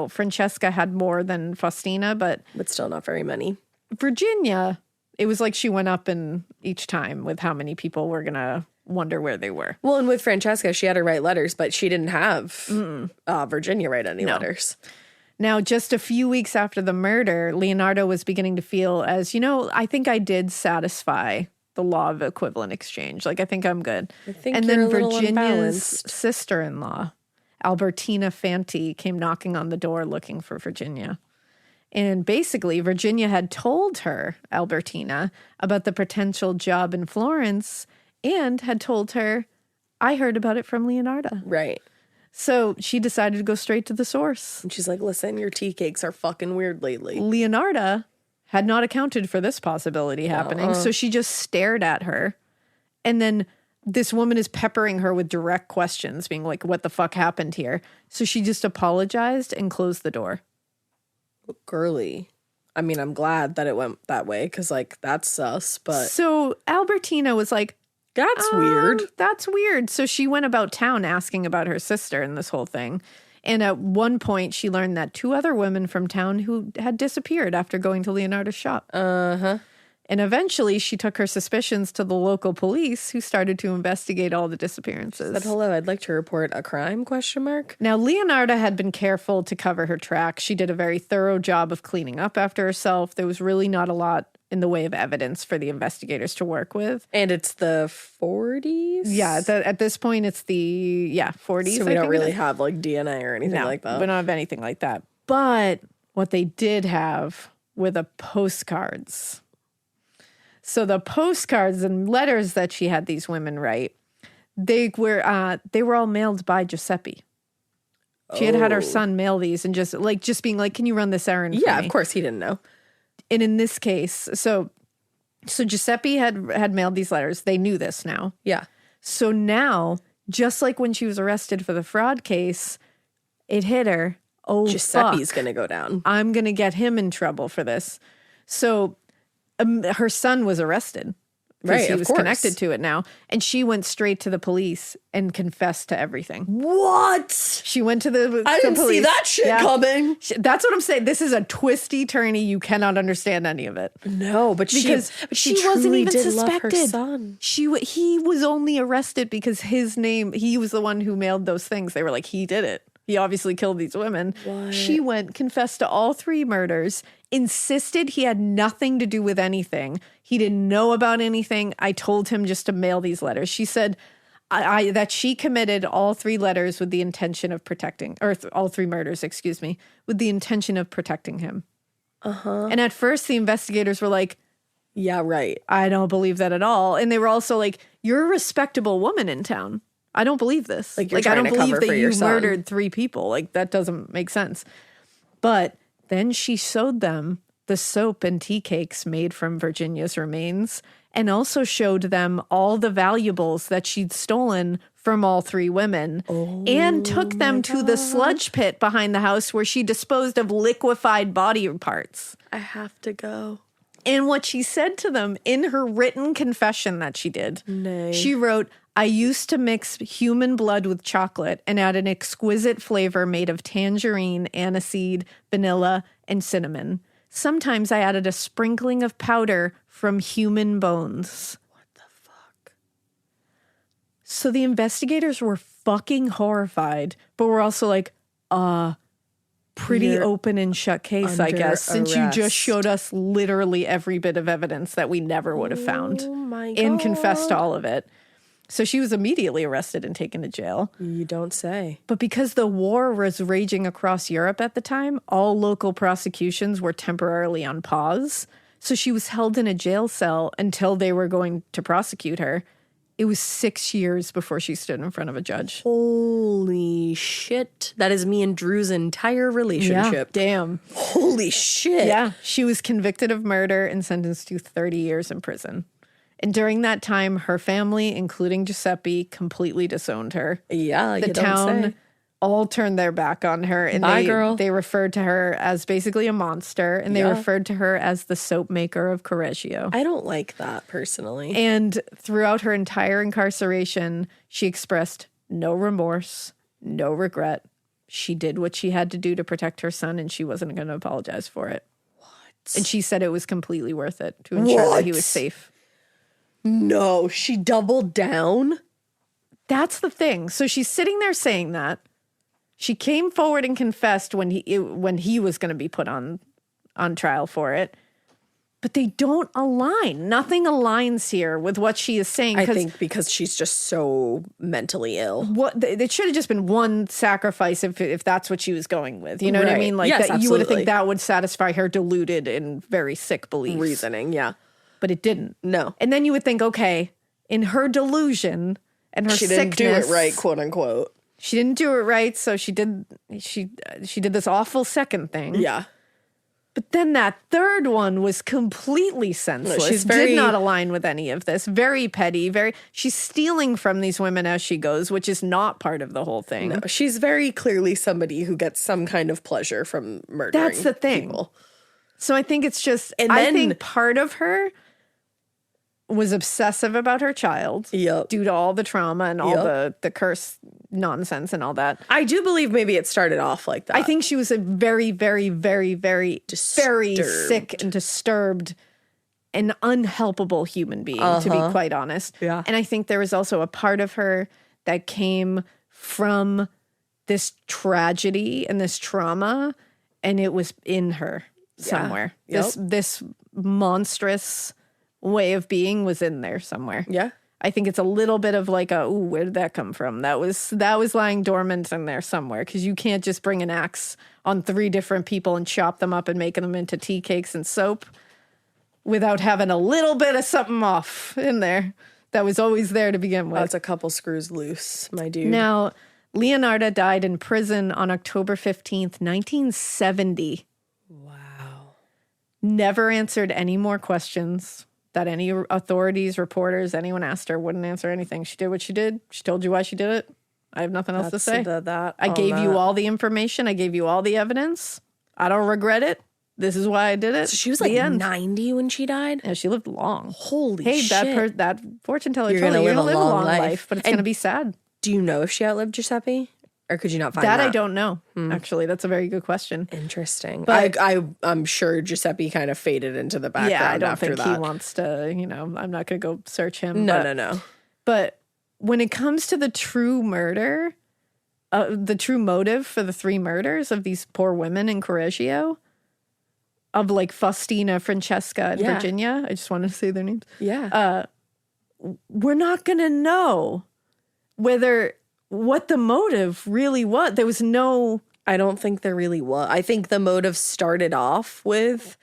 Francesca had more than Faustina, but But still not very many. Virginia, it was like she went up in each time with how many people were going to wonder where they were. Well, and with Francesca, she had to write letters, but she didn't have Virginia write any letters. Now, just a few weeks after the murder, Leonardo was beginning to feel as, I think I did satisfy the law of equivalent exchange. Like, I think I'm good. I think and you're then a little Virginia's unbalanced. sister-in-law Albertina Fanti, came knocking on the door looking for Virginia. And basically, Virginia had told her, Albertina, about the potential job in Florence and had told her, I heard about it from Leonarda. Right. So she decided to go straight to the source. And she's like, listen, your tea cakes are fucking weird lately. Leonarda had not accounted for this possibility happening, so she just stared at her. And then this woman is peppering her with direct questions, being like, what the fuck happened here? So she just apologized and closed the door. Girly. I mean, I'm glad that it went that way because, like, that's sus, but. So Albertina was like, that's weird. That's weird. So she went about town asking about her sister and this whole thing. And at one point, she learned that 2 other women from town who had disappeared after going to Leonarda's shop. Uh-huh. And eventually, she took her suspicions to the local police, who started to investigate all the disappearances. Said, hello, I'd like to report a crime, ? Now, Leonarda had been careful to cover her tracks. She did a very thorough job of cleaning up after herself. There was really not a lot in the way of evidence for the investigators to work with. And it's the 40s? Yeah, at this point, it's the 40s. So we don't really have, like, DNA or anything like that. We don't have anything like that. But what they did have were the postcards. So the postcards and letters that she had these women write, they were all mailed by Giuseppe. She had her son mail these and just being like, can you run this errand for me? Yeah, of course he didn't know. And in this case, so Giuseppe had mailed these letters. They knew this now. Yeah. So now, just like when she was arrested for the fraud case, it hit her. Oh, Giuseppe's going to go down. I'm going to get him in trouble for this. So her son was arrested. Right, he was connected to it now. And she went straight to the police and confessed to everything. What? She went to the I didn't police. see that shit coming. That's what I'm saying. This is a twisty turny. You cannot understand any of it. No, but she wasn't even did suspected. Love her son. He was only arrested because his name, he was the one who mailed those things. They were like, he did it. He obviously killed these women. What? She went, confessed to all 3 murders, insisted he had nothing to do with anything. He didn't know about anything. I told him just to mail these letters. She said that she committed all 3 letters with the intention of protecting, or all 3 murders, excuse me, with the intention of protecting him. Uh-huh. And at first the investigators were like, yeah, right. I don't believe that at all. And they were also like, you're a respectable woman in town. I don't believe this. Like, I don't believe that you murdered 3 people. Like, that doesn't make sense. But then she showed them the soap and tea cakes made from Virginia's remains, and also showed them all the valuables that she'd stolen from all 3 women, and took them to the sludge pit behind the house where she disposed of liquefied body parts. I have to go. And what she said to them in her written confession that she did, she wrote, I used to mix human blood with chocolate and add an exquisite flavor made of tangerine, aniseed, vanilla, and cinnamon. Sometimes I added a sprinkling of powder from human bones. What the fuck? So the investigators were fucking horrified, but were also like, pretty You're open and shut case, I guess, since you just arrest. showed us literally every bit of evidence that we never would have found. Oh my God. And confessed to all of it. So she was immediately arrested and taken to jail. You don't say. But because the war was raging across Europe at the time, all local prosecutions were temporarily on pause. So she was held in a jail cell until they were going to prosecute her. It was 6 years before she stood in front of a judge. Holy shit. That is me and Drew's entire relationship. Yeah, damn. Holy shit. Yeah, she was convicted of murder and sentenced to 30 years in prison. And during that time, her family, including Giuseppe, completely disowned her. Yeah, The town all turned their back on her. And they referred to her as basically a monster. And they referred to her as the soap maker of Correggio. I don't like that personally. And throughout her entire incarceration, she expressed no remorse, no regret. She did what she had to do to protect her son, and she wasn't going to apologize for it. What? And she said it was completely worth it to ensure that he was safe. No, she doubled down. That's the thing. So she's sitting there saying that. She came forward and confessed when he was going to be put on trial for it. But they don't align. Nothing aligns here with what she is saying. I think because she's just so mentally ill. It should have just been one sacrifice if that's what she was going with. You know what I Right. mean? Like Yes, that, you would have absolutely. think that would satisfy her deluded and very sick beliefs. Reasoning, yeah. But it didn't. No. And then you would think, okay, in her delusion and her She didn't do sickness, it right, quote unquote. She didn't do it right, so she did this awful second thing. Yeah. But then that third one was completely senseless. she's Did not align with any of this. Very petty. She's stealing from these women as she goes, which is not part of the whole thing. No, she's very clearly somebody who gets some kind of pleasure from murdering That's the thing. people. So I think it's just, And I then- think part of her was obsessive about her child. Yep. Due to all the trauma and all the curse nonsense and all that. I do believe maybe it started off like that. I think she was a very, very, very, very, very Disturbed. sick and disturbed and unhelpable human being, to be quite honest. Yeah. And I think there was also a part of her that came from this tragedy and this trauma, and it was in her somewhere. Yep. This monstrous way of being was in there somewhere. Yeah. I think it's a little bit of like where did that come from? That was lying dormant in there somewhere, because you can't just bring an axe on 3 different people and chop them up and make them into tea cakes and soap without having a little bit of something off in there that was always there to begin with. That's a couple screws loose, my dude. Now, Leonarda died in prison on October 15th, 1970. Wow. Never answered any more questions that any authorities, reporters, anyone asked her. Wouldn't answer anything. She did what she did. She told you why she did it. I have nothing else to say. I gave you all the information. I gave you all the evidence. I don't regret it. This is why I did it. So she was The like end. 90 when she died? Yeah, she lived long. Holy Hey, shit. that fortune teller You're told gonna you you're live going to a live a long long life. life, but it's And going to be sad. Do you know if she outlived Giuseppe? Or could you not find that? That I don't know. Actually, that's a very good question. Interesting. But- I'm sure Giuseppe kind of faded into the background Yeah, I don't after think that. he wants to, I'm not going to go search him. No, but, no. But when it comes to the true murder, the true motive for the 3 murders of these poor women in Correggio, of like Faustina, Francesca, and Yeah. Virginia, I just wanted to say their names. Yeah. We're not going to know what the motive really was. There was no... I don't think there really was. I think the motive started off with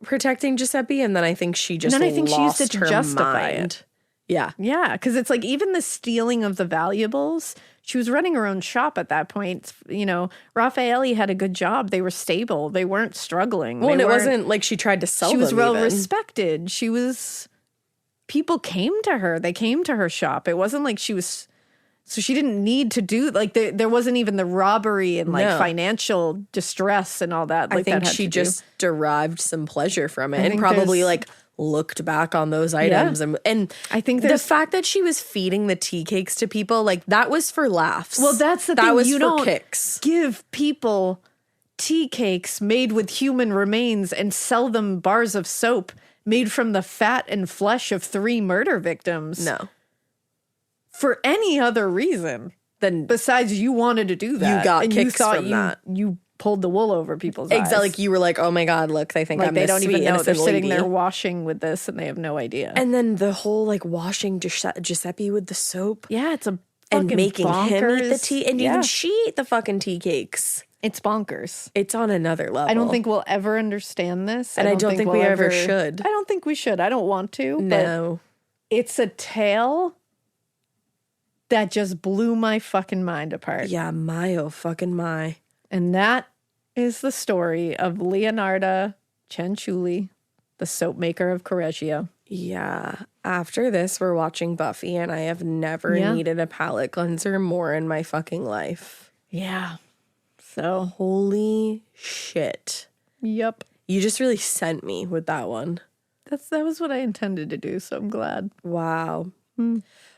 protecting Giuseppe, and then I think she just And then I think she used lost it to her justify mind. it. Yeah. Yeah, because it's like even the stealing of the valuables, she was running her own shop at that point. Raffaele had a good job. They were stable. They weren't struggling. Well, and it weren't- wasn't like she tried to sell She was them well even. respected. People came to her. They came to her shop. It wasn't like so she didn't need to do, like, there wasn't even the robbery and like No. financial distress and all that. Like I think that had she to do. just derived some pleasure from it I and think probably there's- like looked back on those items and I think the there's- fact that she was feeding the tea cakes to people, like that was for laughs. Well, that's the thing. That was You for don't kicks. give people tea cakes made with human remains and sell them bars of soap made from the fat and flesh of 3 murder victims. No. For any other reason Then besides you wanted to do that. got and kicks you thought from you, that. you pulled the wool over people's eyes. exactly, like you were like, oh my God, look, they think Like I'm they this don't sweet even know. They're innocent sitting lady. there washing with this and they have no idea. And then the whole like washing Giuseppe with the soap yeah, it's a and fucking making him eat the bonkers. tea. And Yeah. even she ate the fucking tea cakes. It's bonkers. It's on another level. I don't think we'll ever understand this. And I don't think we'll we ever should. I don't think we should. I don't want to. No. But it's a tale that just blew my fucking mind apart. Yeah, my oh fucking my. And that is the story of Leonarda Cianciulli, the soap maker of Correggio. Yeah. After this, we're watching Buffy, and I have never Yeah. needed a palate cleanser more in my fucking life. Yeah. So, Holy shit. yep. You just really sent me with that one. That was what I intended to do, so I'm glad. Wow.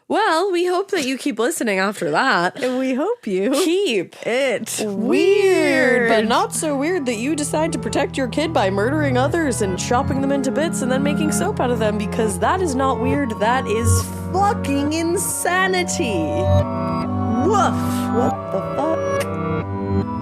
Well, we hope that you keep listening after that. And we hope you Keep it weird, but not so weird that you decide to protect your kid by murdering others and chopping them into bits and then making soap out of them, because that is not weird. That is fucking insanity. Woof. What the fuck?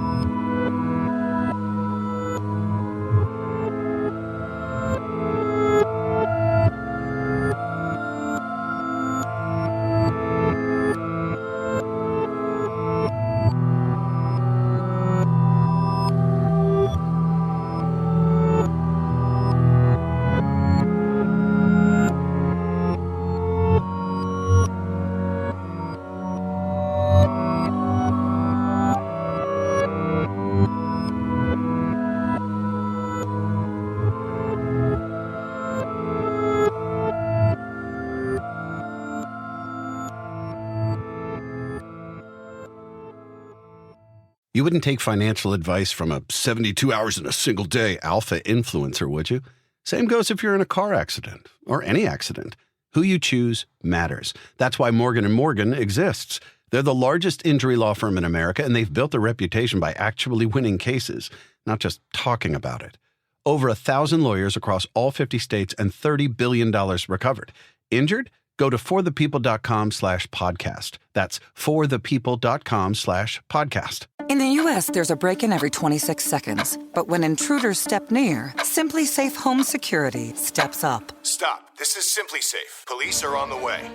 You wouldn't take financial advice from a 72 hours in a single day alpha influencer, would you? Same goes if you're in a car accident or any accident. Who you choose matters. That's why Morgan & Morgan exists. They're the largest injury law firm in America, and they've built a reputation by actually winning cases, not just talking about it. Over 1,000 lawyers across all 50 states and $30 billion recovered. Injured? Go to forthepeople.com/podcast. That's forthepeople.com/podcast. In the U.S., there's a break-in every 26 seconds. But when intruders step near, Simply Safe Home Security steps up. Stop. This is Simply Safe. Police are on the way.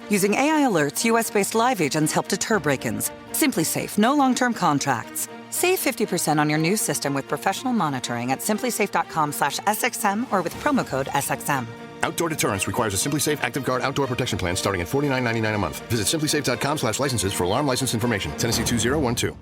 Using AI alerts, U.S.-based live agents help deter break-ins. Simply Safe, no long-term contracts. Save 50% on your new system with professional monitoring at simplysafe.com/SXM or with promo code SXM. Outdoor deterrence requires a Simply Safe Active Guard outdoor protection plan starting at $49.99 a month. Visit simplysafe.com/licenses for alarm license information. Tennessee 2012.